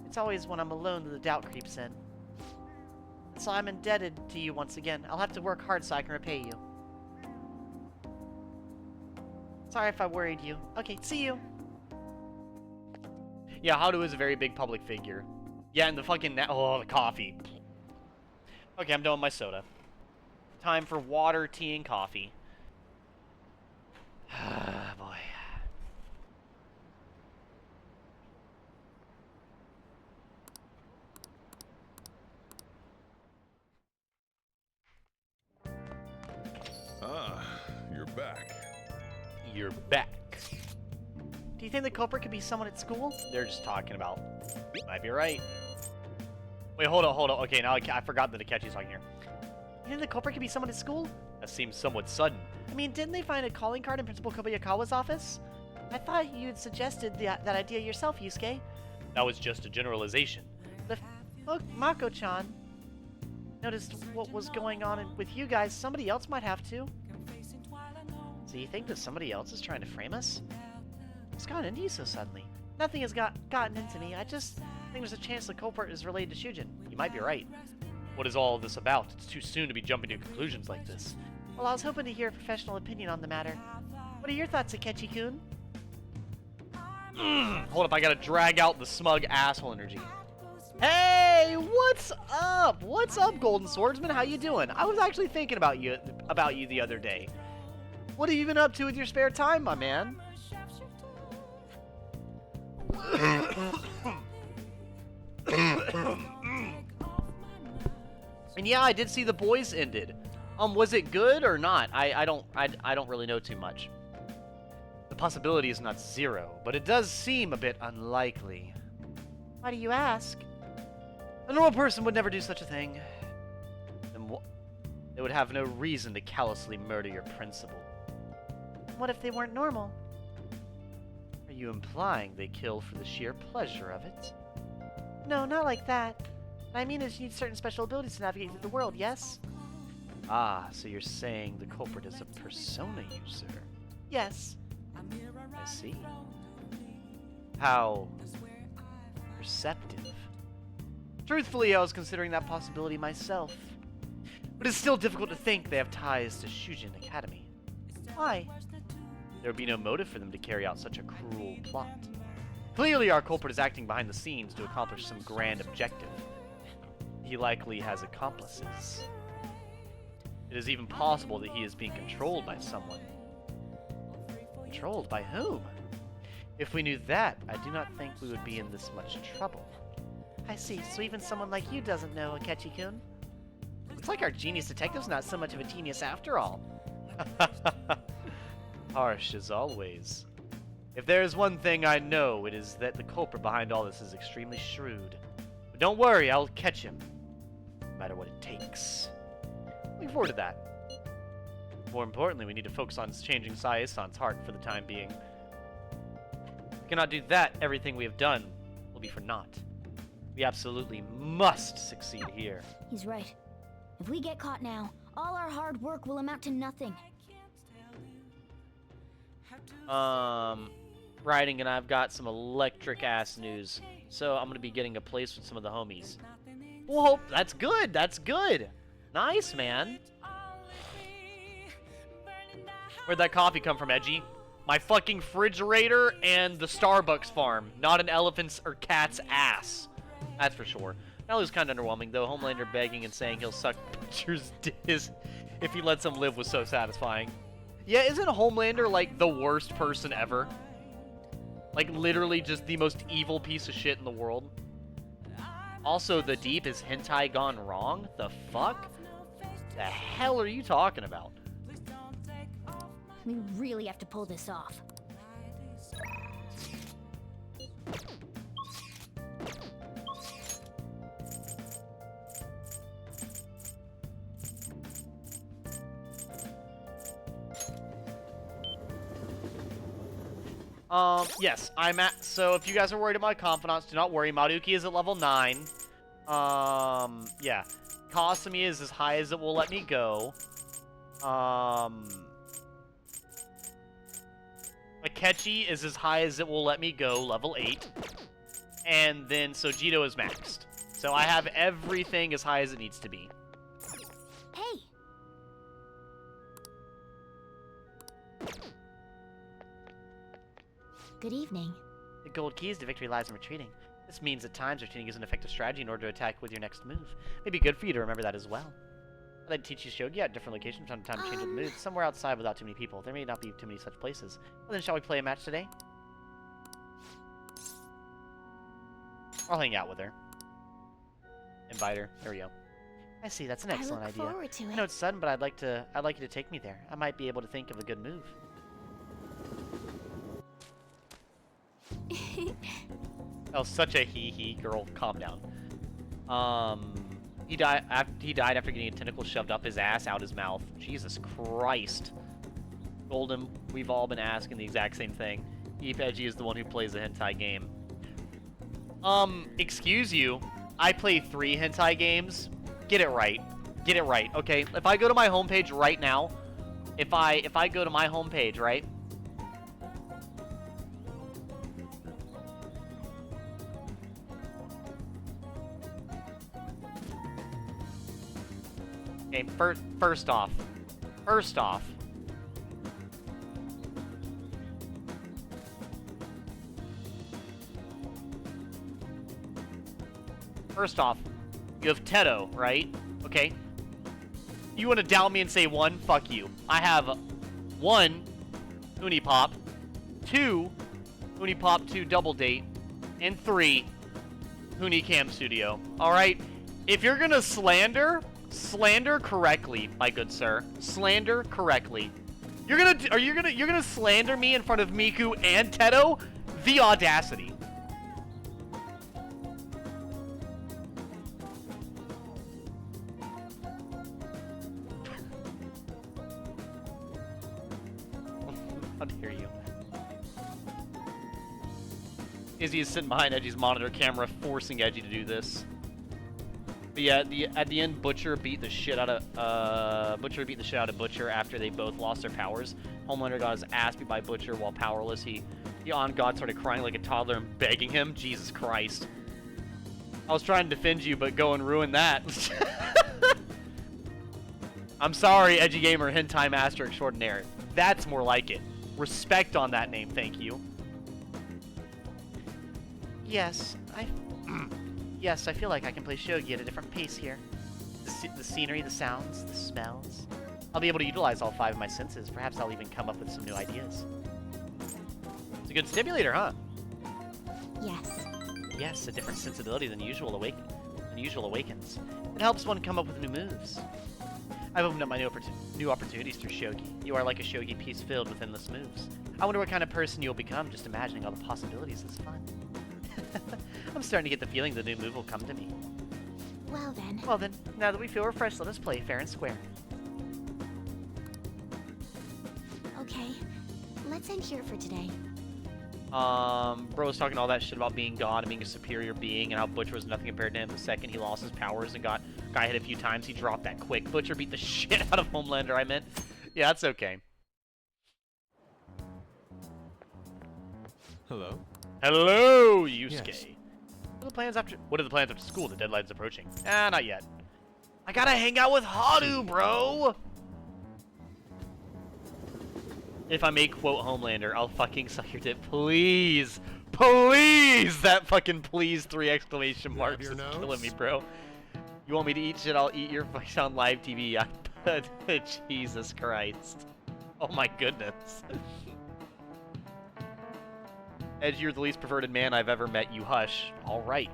It's always when I'm alone that the doubt creeps in. So I'm indebted to you once again. I'll have to work hard so I can repay you. Sorry if I worried you. Okay, see you. Yeah, Haru is a very big public figure. Yeah, and the fucking... Oh, the coffee. Okay, I'm done with my soda. Time for water, tea, and coffee. Ah, boy. Ah, you're back. You're back. Do you think the culprit could be someone at school? They're just talking about... Might be right. Wait, hold on. Okay, now I forgot that Akechi's talking here. You think the culprit could be someone at school? That seems somewhat sudden. I mean, didn't they find a calling card in Principal Kobayakawa's office? I thought you'd suggested that idea yourself, Yusuke. That was just a generalization. But if Mako-chan noticed what was going on with you guys, somebody else might have to. So you think that somebody else is trying to frame us? What's gotten into you so suddenly? Nothing has gotten into me. I just think there's a chance the culprit is related to Shujin. You might be right. What is all of this about? It's too soon to be jumping to conclusions like this. Well, I was hoping to hear a professional opinion on the matter. What are your thoughts, Akechi-kun? Hold up, I gotta drag out the smug asshole energy. Hey, what's up? What's up, Golden Swordsman? How you doing? I was actually thinking about you the other day. What have you been up to with your spare time, my man? And yeah, I did see The Boys ended. Was it good or not? I don't really know too much. The possibility is not zero, but it does seem a bit unlikely. Why do you ask? A normal person would never do such a thing. Then they would have no reason to callously murder your principal. What if they weren't normal? Are you implying they kill for the sheer pleasure of it? No, not like that. What I mean is you need certain special abilities to navigate through the world, yes? Ah, so you're saying the culprit is a persona user? Yes. I see. How perceptive. Truthfully, I was considering that possibility myself. But it's still difficult to think they have ties to Shujin Academy. Why? There would be no motive for them to carry out such a cruel plot. Clearly, our culprit is acting behind the scenes to accomplish some grand objective. He likely has accomplices. It is even possible that he is being controlled by someone. Controlled by whom? If we knew that, I do not think we would be in this much trouble. I see, so even someone like you doesn't know, Akechi-kun. It's like our genius detective's not so much of a genius after all. Harsh as always. If there is one thing I know, it is that the culprit behind all this is extremely shrewd. But don't worry, I'll catch him. No matter what it takes. Looking forward to that. More importantly, we need to focus on changing Sae-san's heart for the time being. If we cannot do that, everything we have done will be for naught. We absolutely must succeed here. He's right. If we get caught now, all our hard work will amount to nothing. Writing, and I've got some electric ass news. So I'm gonna be getting a place with some of the homies. Whoa, that's good. That's good. Nice, man. Where'd that coffee come from, Edgy? My fucking refrigerator and the Starbucks farm, not an elephant's or cat's ass. That's for sure. That was kind of underwhelming, though. Homelander begging and saying he'll suck Butcher's diz if he lets him live was so satisfying. Yeah, isn't Homelander, like, the worst person ever? Like, literally just the most evil piece of shit in the world. Also, the Deep is hentai gone wrong? The fuck? The hell are you talking about? We really have to pull this off. Yes, I'm at, so if you guys are worried about my confidence, do not worry, Maruki is at level 9. Yeah. Kasumi is as high as it will let me go. Akechi is as high as it will let me go, level 8. And then Sojito is maxed. So I have everything as high as it needs to be. Hey! Good evening. The gold keys to victory lies in retreating. This means at times retreating is an effective strategy in order to attack with your next move. Maybe good for you to remember that as well. I'd like to teach you Shogi at different locations from time to time to change the mood. Somewhere outside without too many people. There may not be too many such places. Well then, shall we play a match today? I'll hang out with her. Invite her. There we go. I see, that's an excellent I look idea. forward to I it. know it's sudden, but I'd like you to take me there. I might be able to think of a good move. Oh, such a hee-hee, girl. Calm down. He died after getting a tentacle shoved up his ass, out his mouth. Jesus Christ. Golden, we've all been asking the exact same thing. Eve Edgy is the one who plays the hentai game. Excuse you. I play 3 hentai games. Get it right. Get it right, okay? If I go to my homepage right now, if I go to my homepage, right? Okay, first off, First off, you have Teto, right? Okay. You want to doubt me and say 1? Fuck you. I have 1 Unipop, 2 Unipop 2 Double Date, and 3 Unicam Studio. All right. If you're gonna slander correctly, my good sir. Slander correctly. You're gonna slander me in front of Miku and Teto? The audacity. How dare you? Izzy is sitting behind Edgy's monitor camera, forcing Edgy to do this. But yeah, at the end, Butcher beat the shit out of Butcher after they both lost their powers. Homelander got his ass beat by Butcher while powerless. He on God started crying like a toddler and begging him. Jesus Christ. I was trying to defend you, but go and ruin that. I'm sorry, Edgy Gamer Hentai Master Extraordinaire. That's more like it. Respect on that name, thank you. Yes, Yes, I feel like I can play shogi at a different pace here. The scenery, the sounds, the smells. I'll be able to utilize all 5 of my senses. Perhaps I'll even come up with some new ideas. It's a good stimulator, huh? Yes. Yes, a different sensibility than usual awakens. It helps one come up with new moves. I've opened up my new opportunities through shogi. You are like a shogi piece filled with endless moves. I wonder what kind of person you'll become. Just imagining all the possibilities is fun. I'm starting to get the feeling the new move will come to me. Well then. Well then, now that we feel refreshed, let us play fair and square. Okay. Let's end here for today. Bro was talking all that shit about being God and being a superior being and how Butcher was nothing compared to him. The second he lost his powers and got hit a few times, he dropped that quick. Butcher beat the shit out of Homelander, I meant. Yeah, that's okay. Hello? Hello, Yusuke. Yes. What are the plans after school? The deadline's approaching. Ah, not yet. I gotta hang out with Haru, bro! If I may quote Homelander, I'll fucking suck your dick. Please! Please! That fucking please 3 exclamation marks is killing me, bro. You want me to eat shit? I'll eat your face on live TV. Jesus Christ. Oh my goodness. Edge, you're the least perverted man I've ever met. You hush. All right.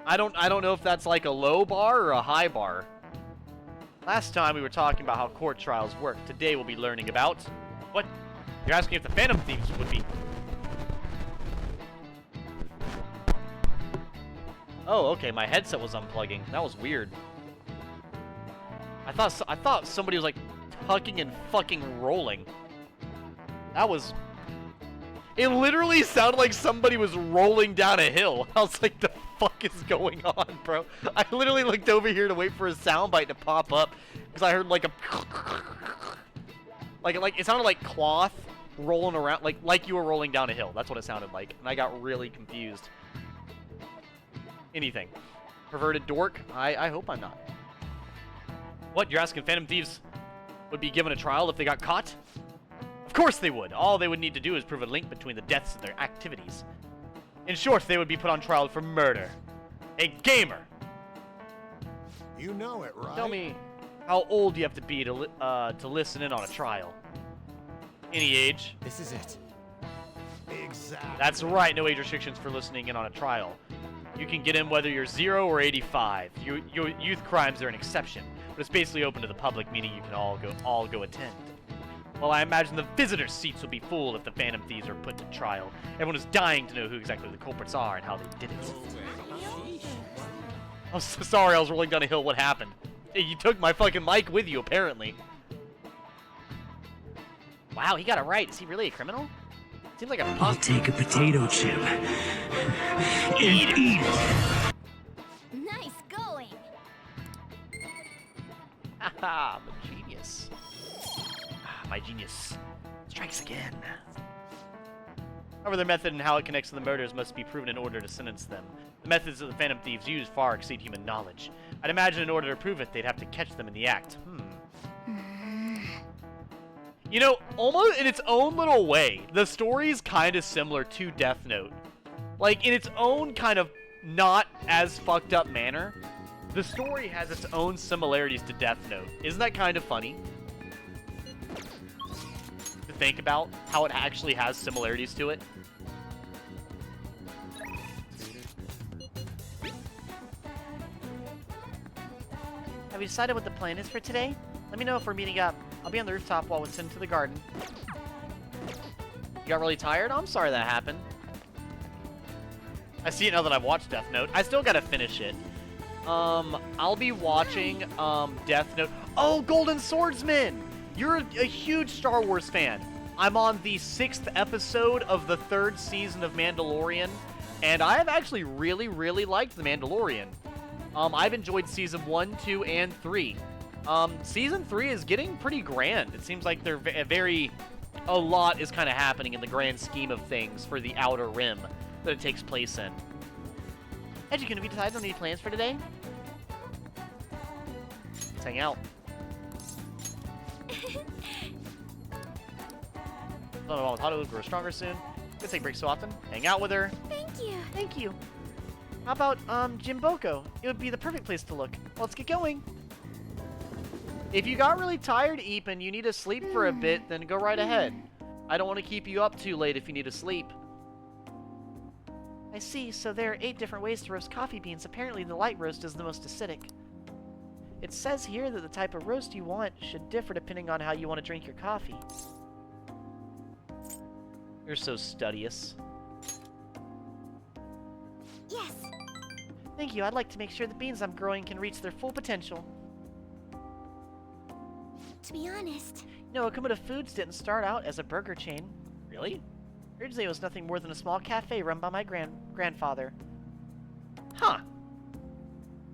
I don't know if that's like a low bar or a high bar. Last time we were talking about how court trials work. Today we'll be learning about... What? You're asking if the Phantom Thieves would be... Oh, okay, my headset was unplugging. That was weird. I thought somebody was, like, tucking and fucking rolling. That was... It literally sounded like somebody was rolling down a hill. I was like, the fuck is going on, bro? I literally looked over here to wait for a soundbite to pop up because I heard like a like it sounded like cloth rolling around, like you were rolling down a hill. That's what it sounded like, and I got really confused. Anything. Perverted dork? I hope I'm not. What, you're asking Phantom Thieves would be given a trial if they got caught? Of course they would. All they would need to do is prove a link between the deaths and their activities. In short, they would be put on trial for murder. A gamer! You know it, right? Tell me how old you have to be to listen in on a trial. Any age. This is it. Exactly. That's right, no age restrictions for listening in on a trial. You can get in whether you're 0 or 85. Your youth crimes are an exception, but it's basically open to the public, meaning you can all go attend. Well, I imagine the visitor seats will be full if the Phantom Thieves are put to trial. Everyone is dying to know who exactly the culprits are and how they did it. I'm so sorry, I was rolling down a hill. What happened? Hey, you took my fucking mic with you, apparently. Wow, he got it right. Is he really a criminal? Seems like a I'll take a potato chip and eat it. Nice going. Haha, I'm a genius. My genius strikes again. However, their method and how it connects to the murders must be proven in order to sentence them. The methods that the Phantom Thieves use far exceed human knowledge. I'd imagine in order to prove it, they'd have to catch them in the act. You know, almost in its own little way, the story is kind of similar to Death Note. Like, in its own kind of not as fucked up manner, the story has its own similarities to Death Note. Isn't that kind of funny? To think about how it actually has similarities to it. Have you decided what the plan is for today? Let me know if we're meeting up. I'll be on the rooftop while we send to the garden. You got really tired? I'm sorry that happened. I see it now that I've watched Death Note. I still gotta finish it. I'll be watching, Death Note. Oh, Golden Swordsman! You're a huge Star Wars fan. I'm on the 6th episode of the 3rd season of Mandalorian, and I have actually really, really liked The Mandalorian. I've enjoyed season 1, 2, and 3. Season 3 is getting pretty grand. It seems like they're a lot is kind of happening in the grand scheme of things for the Outer Rim that it takes place in. Edgy, can we decide on any plans for today? Let's hang out. Not wrong with Haru, grow stronger soon. Gonna take breaks so often. Hang out with her. Thank you. Thank you. How about, Jimboko? It would be the perfect place to look. Let's get going. If you got really tired, Eep, and you need to sleep for a bit, then go right ahead. I don't want to keep you up too late if you need to sleep. I see, so there are 8 different ways to roast coffee beans. Apparently the light roast is the most acidic. It says here that the type of roast you want should differ depending on how you want to drink your coffee. You're so studious. Yes. Thank you. I'd like to make sure the beans I'm growing can reach their full potential. To be honest, No, Akumita Foods didn't start out as a burger chain. Really? Originally, it was nothing more than a small cafe run by my grandfather. Huh.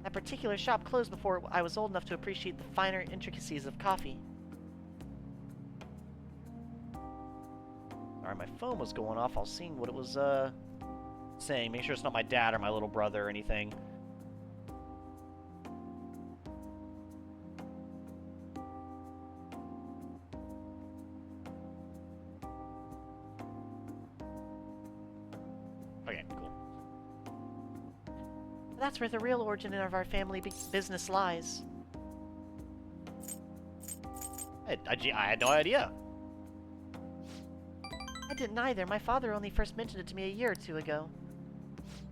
That particular shop closed before I was old enough to appreciate the finer intricacies of coffee. Sorry, my phone was going off. I was seeing what it was, saying. Make sure it's not my dad or my little brother or anything. Okay, cool. But that's where the real origin of our family business lies. I had no idea. I didn't either. My father only first mentioned it to me a year or two ago.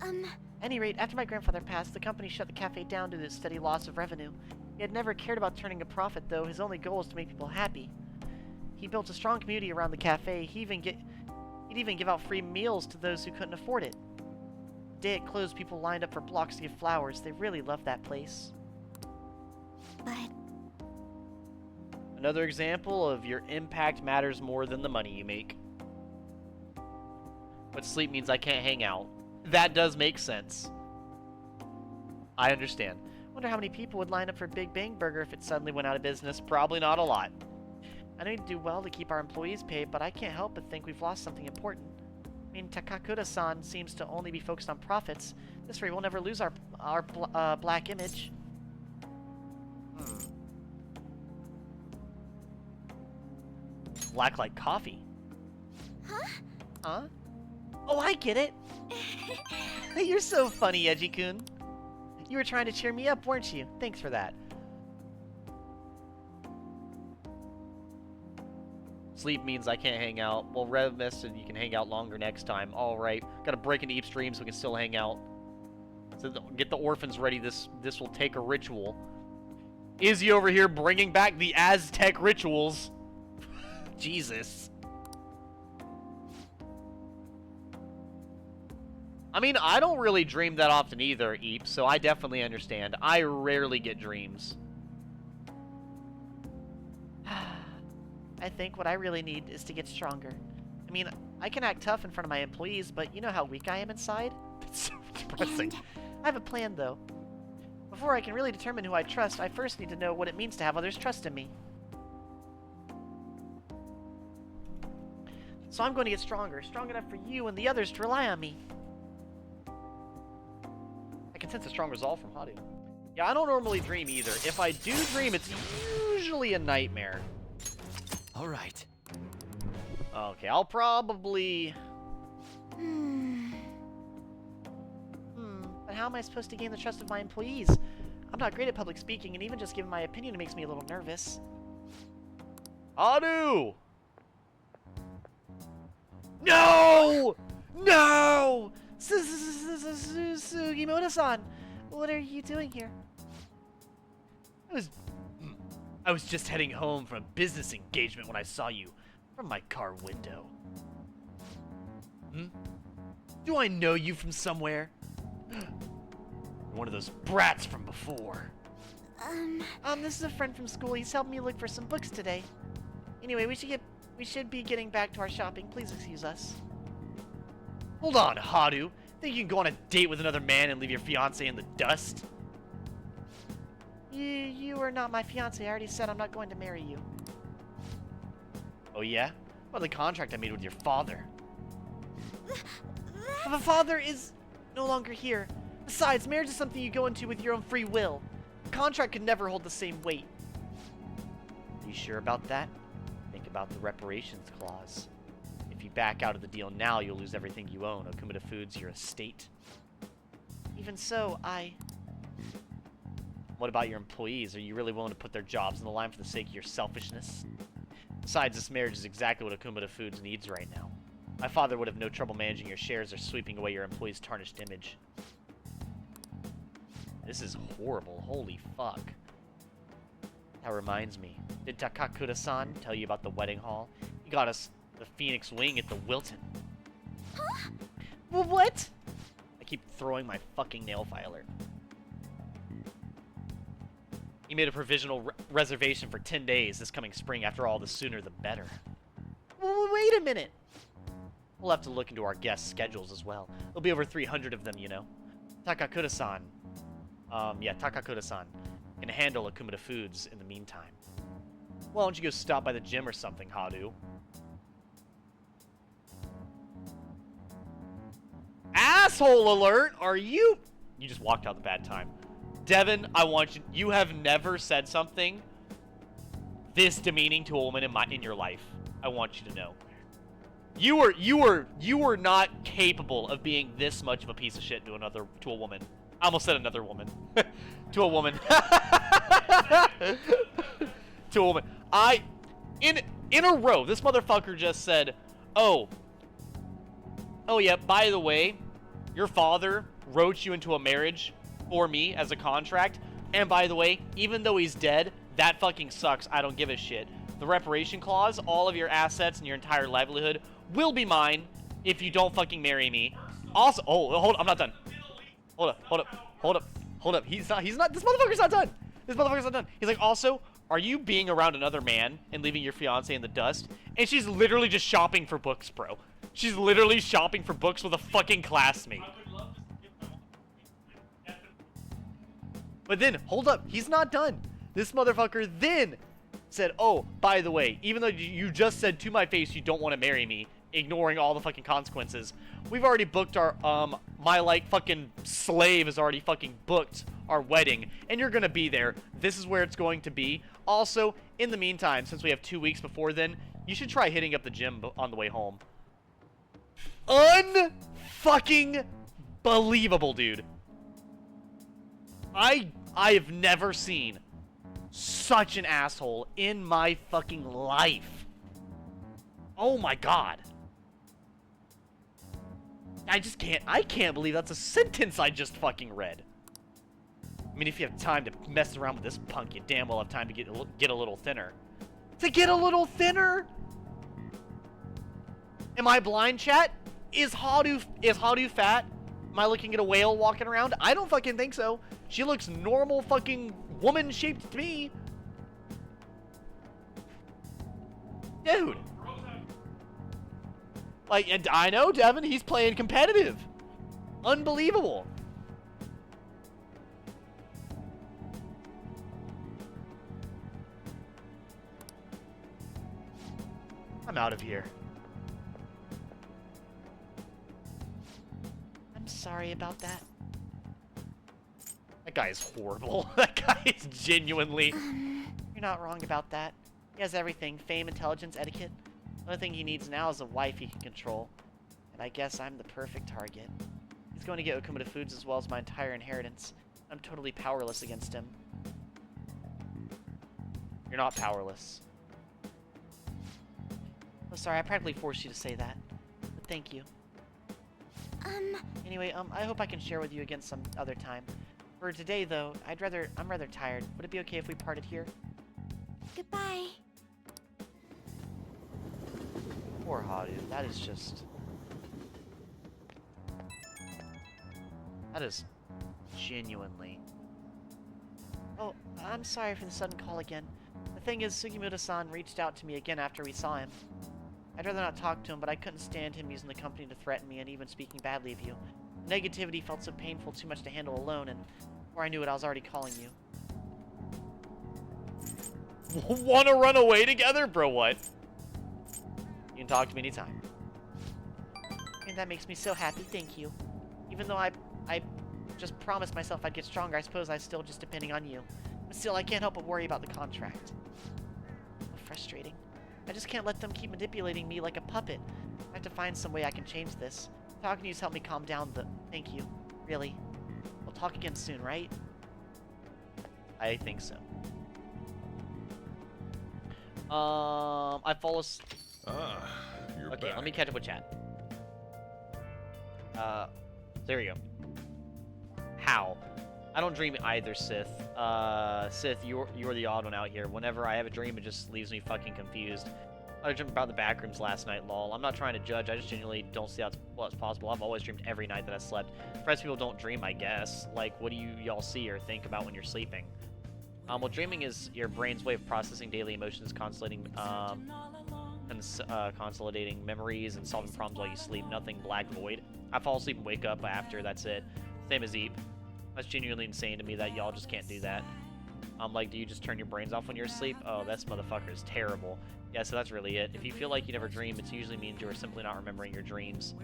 At any rate, after my grandfather passed, the company shut the cafe down due to the steady loss of revenue. He had never cared about turning a profit, though. His only goal was to make people happy. He built a strong community around the cafe. He'd even give out free meals to those who couldn't afford it. The day it closed, people lined up for blocks to give flowers. They really loved that place. but Another example of your impact matters more than the money you make. But sleep means I can't hang out. That does make sense. I understand. Wonder how many people would line up for Big Bang Burger if it suddenly went out of business. Probably not a lot. I know you do well to keep our employees paid, but I can't help but think we've lost something important. I mean, Takakura-san seems to only be focused on profits. This way we'll never lose our black image. Black like coffee. Huh? Oh, I get it! You're so funny, Eiji-kun. You were trying to cheer me up, weren't you? Thanks for that. Sleep means I can't hang out. Well, Rev said you can hang out longer next time. Alright. Gotta break into Eep stream so we can still hang out. So get the orphans ready. This will take a ritual. Izzy over here bringing back the Aztec rituals. Jesus. I mean, I don't really dream that often either, Eep, so I definitely understand. I rarely get dreams. I think what I really need is to get stronger. I mean, I can act tough in front of my employees, but you know how weak I am inside? It's so depressing. I have a plan, though. Before I can really determine who I trust, I first need to know what it means to have others trust in me. So I'm going to get stronger, strong enough for you and the others to rely on me. I can sense a strong resolve from Haru. Yeah, I don't normally dream either. If I do dream, it's usually a nightmare. All right. Okay, I'll probably... But how am I supposed to gain the trust of my employees? I'm not great at public speaking, and even just giving my opinion makes me a little nervous. Haru! No! No! Sugimoto-san! What are you doing here? I was just heading home from a business engagement when I saw you from my car window. Do I know you from somewhere? You're one of those brats from before. This is a friend from school. He's helped me look for some books today. Anyway, we should be getting back to our shopping. Please excuse us. Hold on, Haru. Think you can go on a date with another man and leave your fiancé in the dust? You are not my fiance. I already said I'm not going to marry you. Oh yeah? What about the contract I made with your father? My father is no longer here. Besides, marriage is something you go into with your own free will. A contract could never hold the same weight. You sure about that? Think about the reparations clause. If you back out of the deal now, you'll lose everything you own. Okumita Foods, your estate. Even so, What about your employees? Are you really willing to put their jobs on the line for the sake of your selfishness? Besides, this marriage is exactly what Okumita Foods needs right now. My father would have no trouble managing your shares or sweeping away your employees' tarnished image. This is horrible. Holy fuck. That reminds me. Did Takakura-san tell you about the wedding hall? He got us the Phoenix Wing at the Wilton. Huh? Well, what? I keep throwing my fucking nail filer. He made a provisional reservation for 10 days this coming spring. After all, the sooner the better. Well, wait a minute. We'll have to look into our guest schedules as well. There'll be over 300 of them, you know. Takakura-san. Takakura-san can handle Akumida Foods in the meantime. Why don't you go stop by the gym or something, Haru? Asshole alert! Are you... You just walked out the bad time. Devin, I want you... You have never said something this demeaning to a woman in your life. I want you to know. You were not capable of being this much of a piece of shit to a woman. I almost said another woman. To a woman. To a woman. In a row, this motherfucker just said, oh yeah, by the way, your father wrote you into a marriage for me as a contract, and by the way, even though he's dead, that fucking sucks. I don't give a shit. The reparation clause, all of your assets and your entire livelihood will be mine if you don't fucking marry me. Also, hold, I'm not done. Hold up. He's not, this motherfucker's not done. He's like, also, are you being around another man and leaving your fiance in the dust? And she's literally just shopping for books, bro. She's literally shopping for books with a fucking classmate. But then, hold up, he's not done. This motherfucker then said, oh, by the way, even though you just said to my face you don't want to marry me, ignoring all the fucking consequences, we've already booked our, my, like, fucking slave has already fucking booked our wedding, and you're gonna be there. This is where it's going to be. Also, in the meantime, since we have 2 weeks before then, you should try hitting up the gym on the way home. Unfucking believable, dude. I have never seen such an asshole in my fucking life. Oh my god. I can't believe that's a sentence I just fucking read. I mean, if you have time to mess around with this punk, you damn well have time to get a little thinner. To get a little thinner? Am I blind, chat? Is Haru fat? Am I looking at a whale walking around? I don't fucking think so. She looks normal fucking woman-shaped to me. Dude. Like, and I know, Devin, he's playing competitive. Unbelievable. I'm out of here. I'm sorry about that. That guy is horrible. That guy is genuinely... You're not wrong about that. He has everything. Fame, intelligence, etiquette. The only thing he needs now is a wife he can control. And I guess I'm the perfect target. He's going to get Akumida Foods as well as my entire inheritance. I'm totally powerless against him. You're not powerless. Oh, sorry, I practically forced you to say that. But thank you. Anyway, I hope I can share with you again some other time. For today, though, I'm rather tired. Would it be okay if we parted here? Goodbye. Poor Haru. That is just... That is genuinely... Oh, I'm sorry for the sudden call again. The thing is, Sugimoto-san reached out to me again after we saw him. I'd rather not talk to him, but I couldn't stand him using the company to threaten me and even speaking badly of you. The negativity felt so painful, too much to handle alone, and before I knew it, I was already calling you. Wanna run away together? Bro, what? You can talk to me anytime. And that makes me so happy, thank you. Even though I just promised myself I'd get stronger, I suppose I'm still just depending on you. But still, I can't help but worry about the contract. So frustrating. I just can't let them keep manipulating me like a puppet. I have to find some way I can change this. Talking to you's helped me calm down Thank you. Really. We'll talk again soon, right? I think so. I follow... You're Okay, back. let me catch up with chat. There we go. How? I don't dream either, Sith. Sith, you're the odd one out here. Whenever I have a dream, it just leaves me fucking confused. I dreamed about the back rooms last night, lol. I'm not trying to judge, I just genuinely don't see how it's possible. I've always dreamed every night that I slept. Rest people don't dream, I guess. Like, what do y'all see or think about when you're sleeping? Well, dreaming is your brain's way of processing daily emotions, consolidating memories, and solving problems while you sleep. Nothing black void. I fall asleep and wake up after, that's it. Same as Eep. That's genuinely insane to me that y'all just can't do that. Like, do you just turn your brains off when you're asleep? Oh, this motherfucker is terrible. Yeah, so that's really it. If you feel like you never dream, it usually means you are simply not remembering your dreams.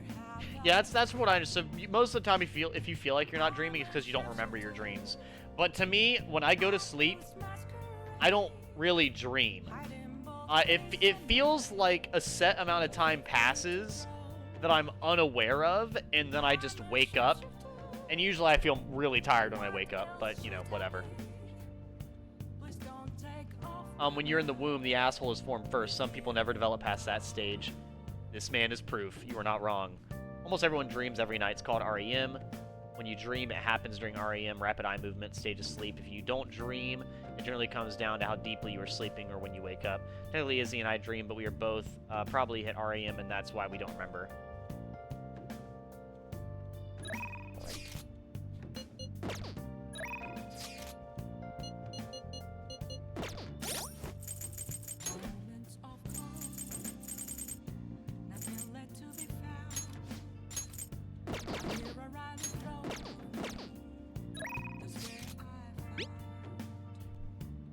Yeah, that's what I. So most of the time, if you feel like you're not dreaming, it's because you don't remember your dreams. But to me, when I go to sleep, I don't really dream. It feels like a set amount of time passes that I'm unaware of, and then I just wake up. And usually I feel really tired when I wake up, but, you know, whatever. When you're in the womb, the asshole is formed first. Some people never develop past that stage. This man is proof. You are not wrong. Almost everyone dreams every night. It's called REM. When you dream, it happens during REM, rapid eye movement, stage of sleep. If you don't dream, it generally comes down to how deeply you are sleeping or when you wake up. Technically, Izzy and I dream, but we are both probably hit REM, and that's why we don't remember.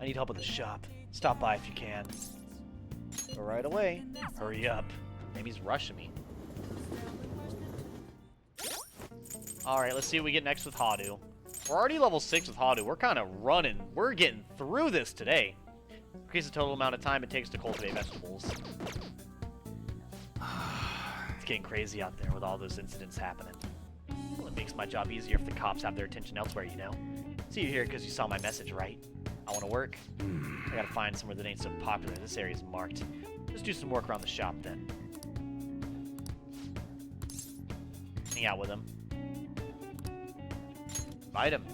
I need help at the shop. Stop by if you can. Go right away. Hurry up. Amy's rushing me. Alright, let's see what we get next with Haru. We're already level 6 with Haru. We're kind of running. We're getting through this today. Increase the total amount of time it takes to cultivate vegetables. It's getting crazy out there with all those incidents happening. Well, it makes my job easier if the cops have their attention elsewhere, you know. See you here because you saw my message, right? I want to work. I gotta find somewhere that ain't so popular. This area's marked. Just do some work around the shop then. Hang out with him. Invite him.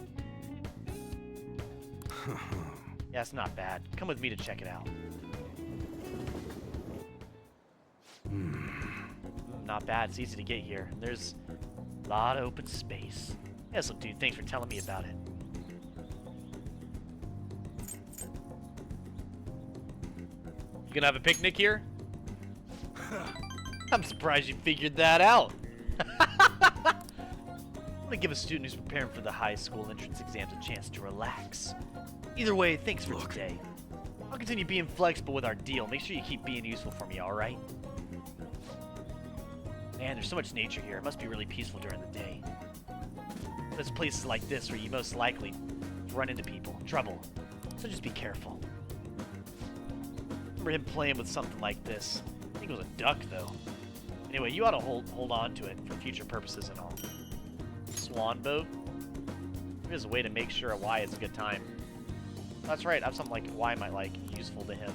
Yeah, it's not bad. Come with me to check it out. Not bad. It's easy to get here. And there's a lot of open space. Yes, look, dude. Thanks for telling me about it. You gonna have a picnic here? I'm surprised you figured that out. I'm gonna give a student who's preparing for the high school entrance exams a chance to relax. Either way, thanks for today. I'll continue being flexible with our deal. Make sure you keep being useful for me, alright? Man, there's so much nature here. It must be really peaceful during the day. There's places like this where you most likely run into people, trouble. So just be careful. I remember him playing with something like this. I think it was a duck, though. Anyway, you ought to hold on to it for future purposes and all. Swan boat? There's a way to make sure a Y is a good time. That's right, I have something like Y might like useful to him.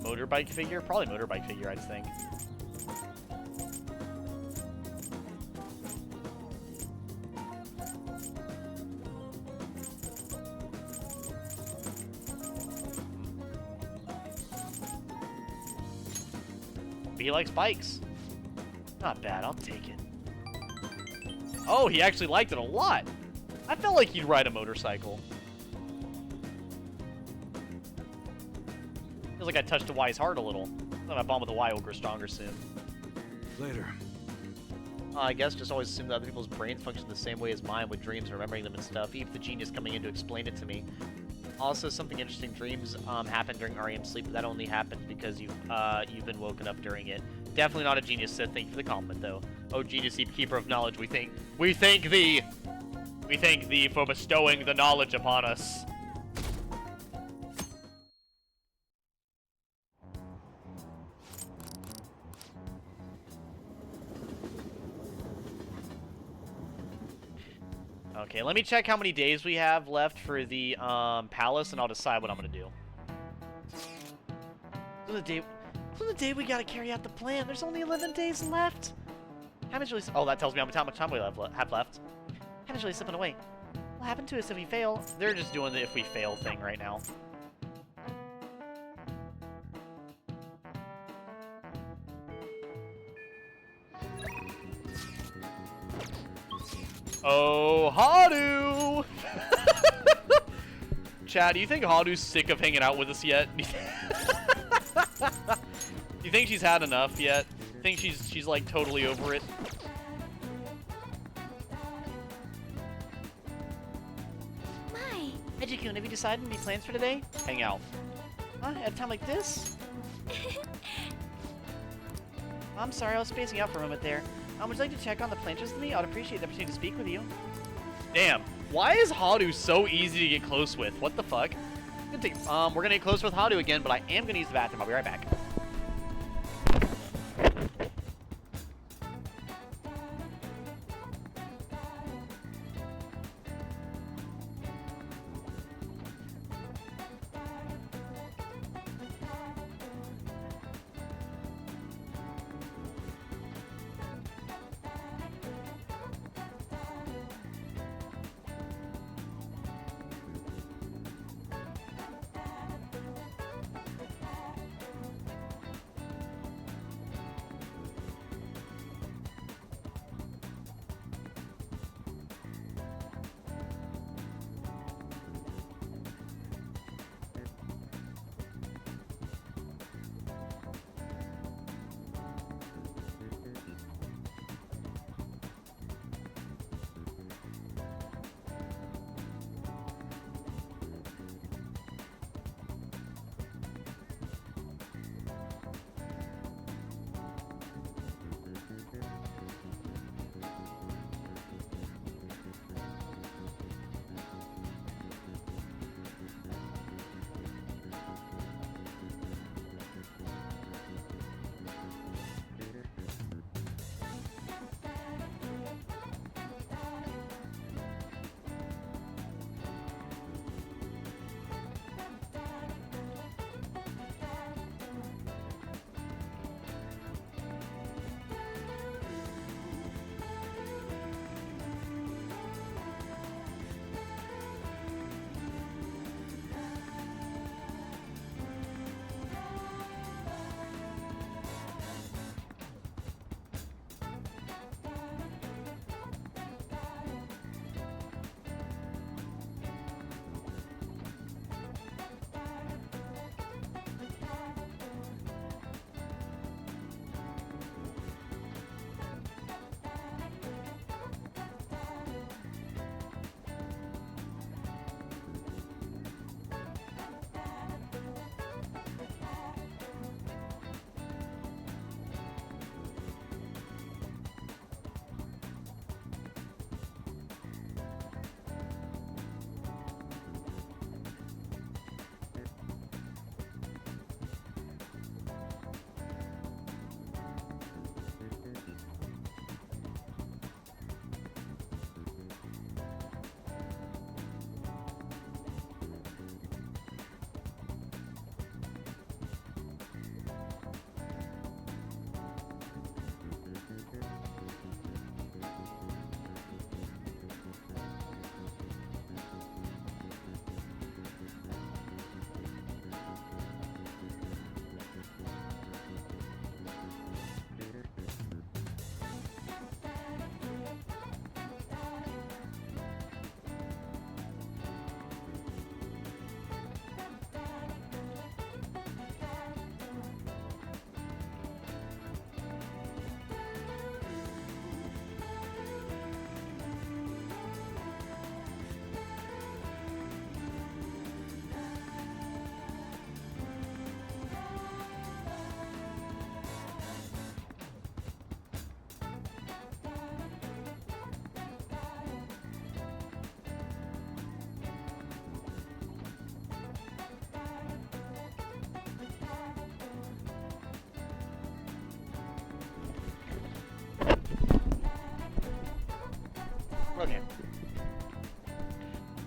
Motorbike figure? Probably motorbike figure, I'd think. He likes bikes. Not bad, I'll take it. Oh, he actually liked it a lot. I felt like he'd ride a motorcycle. Feels like I touched a Y's heart a little. My bond with the Y will grow stronger soon. Later. I guess just always assume that other people's brains function the same way as mine with dreams, remembering them and stuff. Even the genius coming in to explain it to me. Also, something interesting. Dreams happen during REM sleep, but that only happens because you've been woken up during it. Definitely not a genius, Sith. Thank you for the compliment, though. Oh, genius, keeper of knowledge, we thank thee for bestowing the knowledge upon us. Okay, let me check how many days we have left for the palace, and I'll decide what I'm gonna do. So the day we gotta carry out the plan. There's only 11 days left. Haven's really. Oh, that tells me how much time we have left. Haven's really slipping away. What'll happen to us if we fail? They're just doing the if we fail thing right now. Oh, Haru! Chad, do you think Haru's sick of hanging out with us yet? Do you think she's had enough yet? Think she's like totally over it? My. Eiji-kun, have you decided any plans for today? Hang out. Huh? At a time like this? I'm sorry, I was spacing out for a moment there. Would you like to check on the planters with me? I'd appreciate the opportunity to speak with you. Damn. Why is Haru so easy to get close with? What the fuck? We're gonna get close with Haru again, but I am gonna use the bathroom. I'll be right back.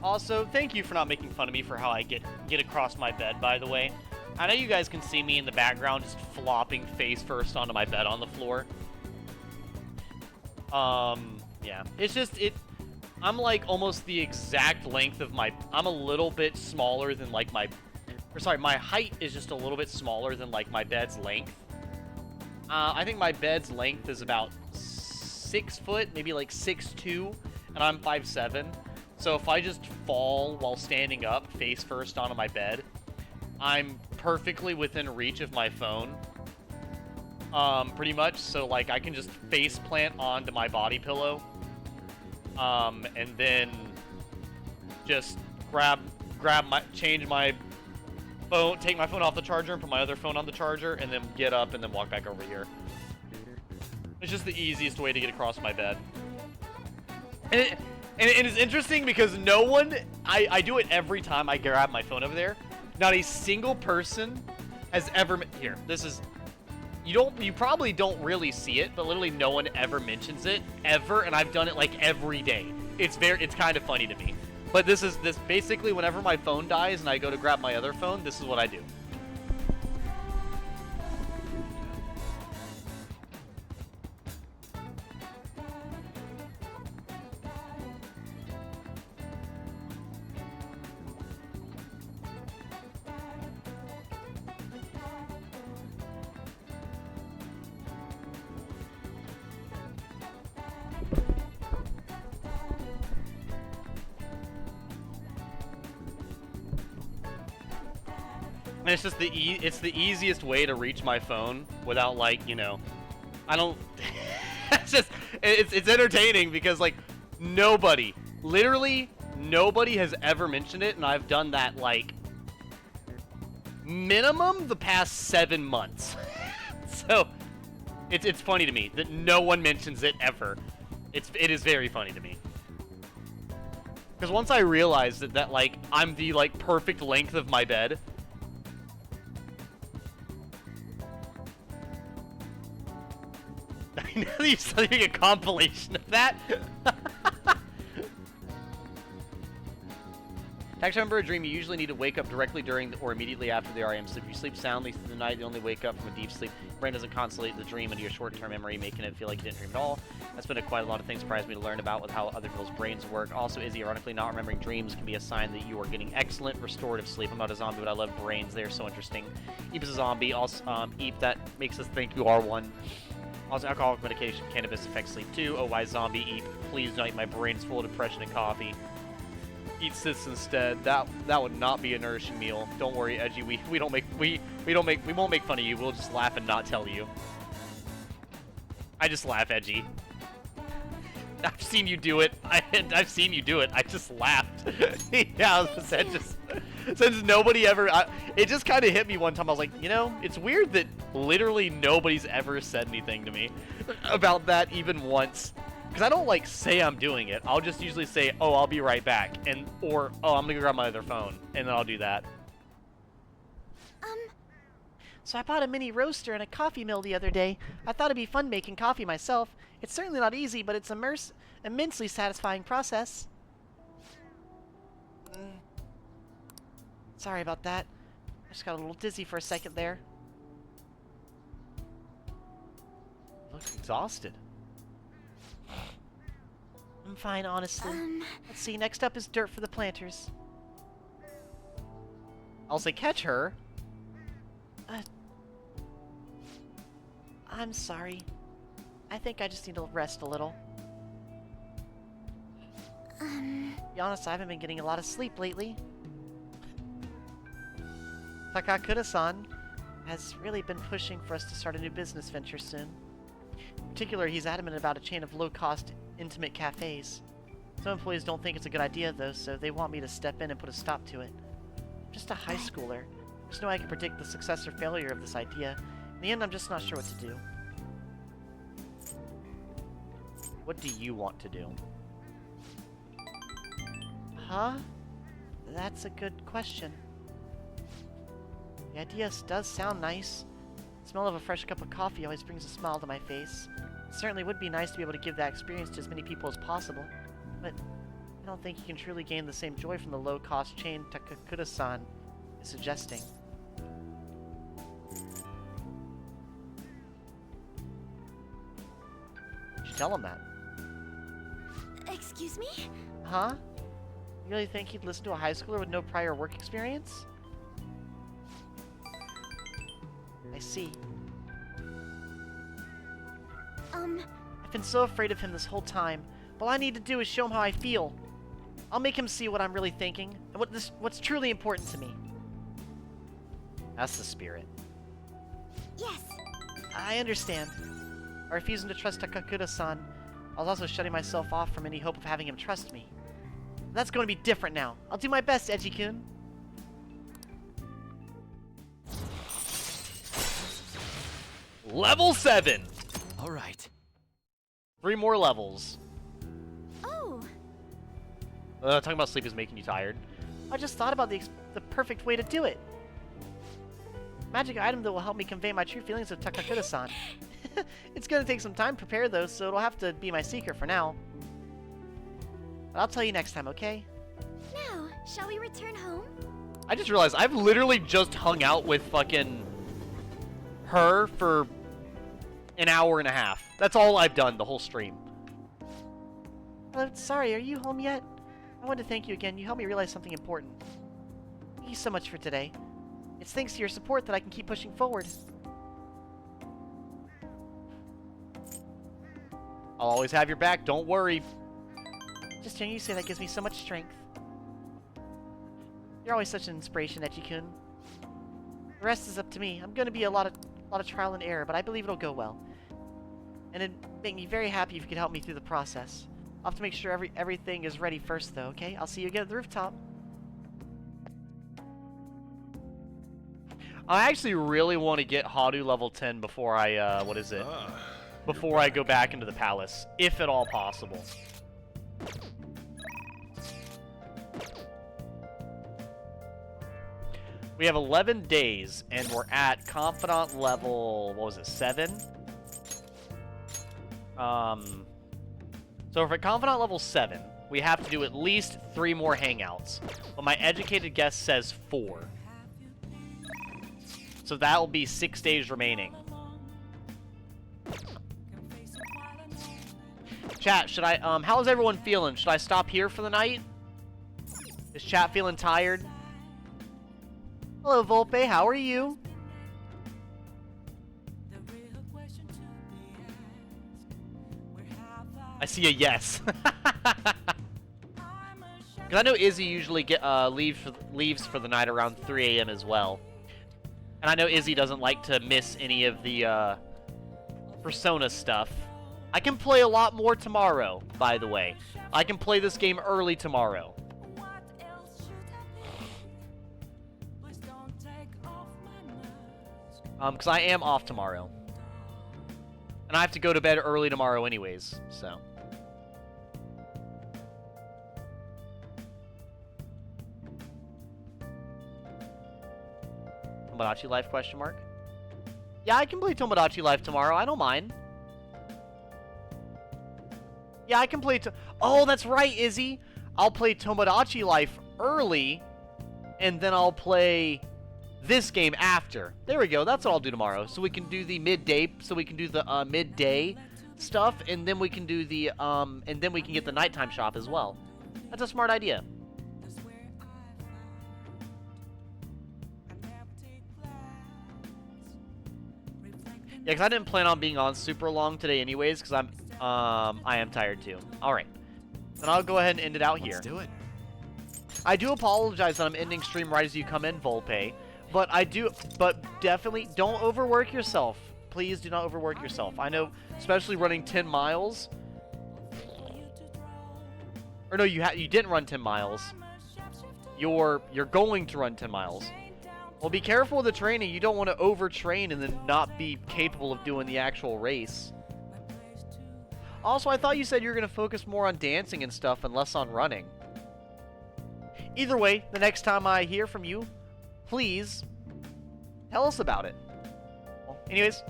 Also, thank you for not making fun of me for how I get across my bed, by the way. I know you guys can see me in the background just flopping face first onto my bed on the floor. Yeah. It's just, I'm like almost the exact length of my, I'm a little bit smaller than like my height is just a little bit smaller than like my bed's length. I think my bed's length is about 6 foot, maybe like 6'2", and I'm 5'7". So if I just fall while standing up face first onto my bed, I'm perfectly within reach of my phone. Pretty much. So like I can just face plant onto my body pillow. And then just change my phone, take my phone off the charger and put my other phone on the charger, and then get up and then walk back over here. It's just the easiest way to get across my bed. And it's interesting because no one, I do it every time I grab my phone over there. Not a single person has ever, here, this is, you probably don't really see it, but literally no one ever mentions it, ever, and I've done it like every day. It's kind of funny to me. But this basically whenever my phone dies and I go to grab my other phone, this is what I do. And it's just it's the easiest way to reach my phone without, like, you know, I don't, it's entertaining because, like, literally nobody has ever mentioned it, and I've done that, like, minimum the past 7 months. So, it's funny to me that no one mentions it ever. It is very funny to me. Because once I realized that, like, I'm the, like, perfect length of my bed, I know you're studying a compilation of that. Tax, remember a dream. You usually need to wake up directly during or immediately after the REM sleep. You sleep soundly through the night. You only wake up from a deep sleep. Your brain doesn't consolidate the dream into your short-term memory, making it feel like you didn't dream at all. That's been quite a lot of things surprised me to learn about with how other people's brains work. Also, Izzy, ironically, not remembering dreams can be a sign that you are getting excellent restorative sleep. I'm not a zombie, but I love brains. They're so interesting. Eep is a zombie. Also, Eep, that makes us think you are one. Also, alcoholic medication, cannabis affects sleep too. Oh, why zombie Eep? Please don't eat. My brain's full of depression and coffee. Eat this instead. That would not be a nourishing meal. Don't worry, Edgy. We won't make fun of you. We'll just laugh and not tell you. I just laugh, Edgy. I've seen you do it. I've seen you do it. I just laughed. Yeah, since nobody ever, it just kind of hit me one time. I was like, you know, it's weird that literally nobody's ever said anything to me about that even once. Because I don't, like, say I'm doing it. I'll just usually say, oh, I'll be right back. Or, oh, I'm going to grab my other phone. And then I'll do that. So I bought a mini roaster and a coffee mill the other day. I thought it'd be fun making coffee myself. It's certainly not easy, but it's immensely satisfying process. Sorry about that. I just got a little dizzy for a second there. Looks exhausted. I'm fine, honestly. Let's see, next up is dirt for the planters. I'll say catch her. I'm sorry. I think I just need to rest a little. To be honest, I haven't been getting a lot of sleep lately. Takakura-san has really been pushing for us to start a new business venture soon. In particular, he's adamant about a chain of low-cost, intimate cafes. Some employees don't think it's a good idea, though, so they want me to step in and put a stop to it. I'm just a high schooler. There's no way I can predict the success or failure of this idea. In the end, I'm just not sure what to do. What do you want to do? Huh? That's a good question. The idea does sound nice. The smell of a fresh cup of coffee always brings a smile to my face. It certainly would be nice to be able to give that experience to as many people as possible. But don't think you can truly gain the same joy from the low-cost chain Takakura-san is suggesting. You should tell him that. Excuse me? Huh? You really think he'd listen to a high schooler with no prior work experience? I see. I've been so afraid of him this whole time. All I need to do is show him how I feel. I'll make him see what I'm really thinking, and what's truly important to me. That's the spirit. Yes. I understand. By refusing to trust Takakura-san, I was also shutting myself off from any hope of having him trust me. That's going to be different now. I'll do my best, Eiji-kun. Level 7! All right. 3 more levels. Oh. Talking about sleep is making you tired. I just thought about the perfect way to do it. Magic item that will help me convey my true feelings of Takakura-san. It's gonna take some time to prepare those, so it'll have to be my secret for now. But I'll tell you next time, okay? Now, shall we return home? I just realized I've literally just hung out with fucking her for an hour and a half. That's all I've done the whole stream. Sorry, are you home yet? I want to thank you again. You helped me realize something important. Thank you so much for today. It's thanks to your support that I can keep pushing forward. I'll always have your back, don't worry. Just hearing you say that gives me so much strength. You're always such an inspiration, Eiji-kun. The rest is up to me. I'm going to be a lot of trial and error, but I believe it'll go well. And it'd make me very happy if you could help me through the process. I'll have to make sure everything is ready first, though, okay? I'll see you again at the rooftop. I actually really want to get Haru level 10 before I, before I go back into the palace, if at all possible. We have 11 days, and we're at confidant level, what was it, 7? So if we're at confidant level 7, we have to do at least 3 more hangouts. But my educated guess says 4. So that will be 6 days remaining. Chat, should I, how's everyone feeling? Should I stop here for the night? Is chat feeling tired? Hello, Volpe. How are you? I see a yes. Because I know Izzy usually leaves for the night around 3 a.m. as well. And I know Izzy doesn't like to miss any of the Persona stuff. I can play a lot more tomorrow, by the way. I can play this game early tomorrow. Because I am off tomorrow. And I have to go to bed early tomorrow anyways, so. Tomodachi Life, question mark? Yeah, I can play Tomodachi Life tomorrow. I don't mind. Yeah, I can play oh, that's right, Izzy. I'll play Tomodachi Life early, and then I'll play this game after. There we go. That's what I'll do tomorrow. So we can do the midday. So we can do the midday stuff, and then we can do the and then we can get the nighttime shop as well. That's a smart idea. Yeah, because I didn't plan on being on super long today anyways, because I am tired too. Alright. Then I'll go ahead and end it out here. Let's do it. I do apologize that I'm ending stream right as you come in, Volpe. But definitely don't overwork yourself. Please do not overwork yourself. I know, especially running 10 miles. Or no, you didn't run 10 miles. You're going to run 10 miles. Well, be careful with the training. You don't want to overtrain and then not be capable of doing the actual race. Also, I thought you said you were going to focus more on dancing and stuff and less on running. Either way, the next time I hear from you, please tell us about it. Well, anyways,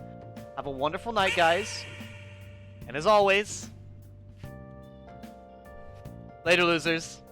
have a wonderful night, guys. And as always, Later, losers.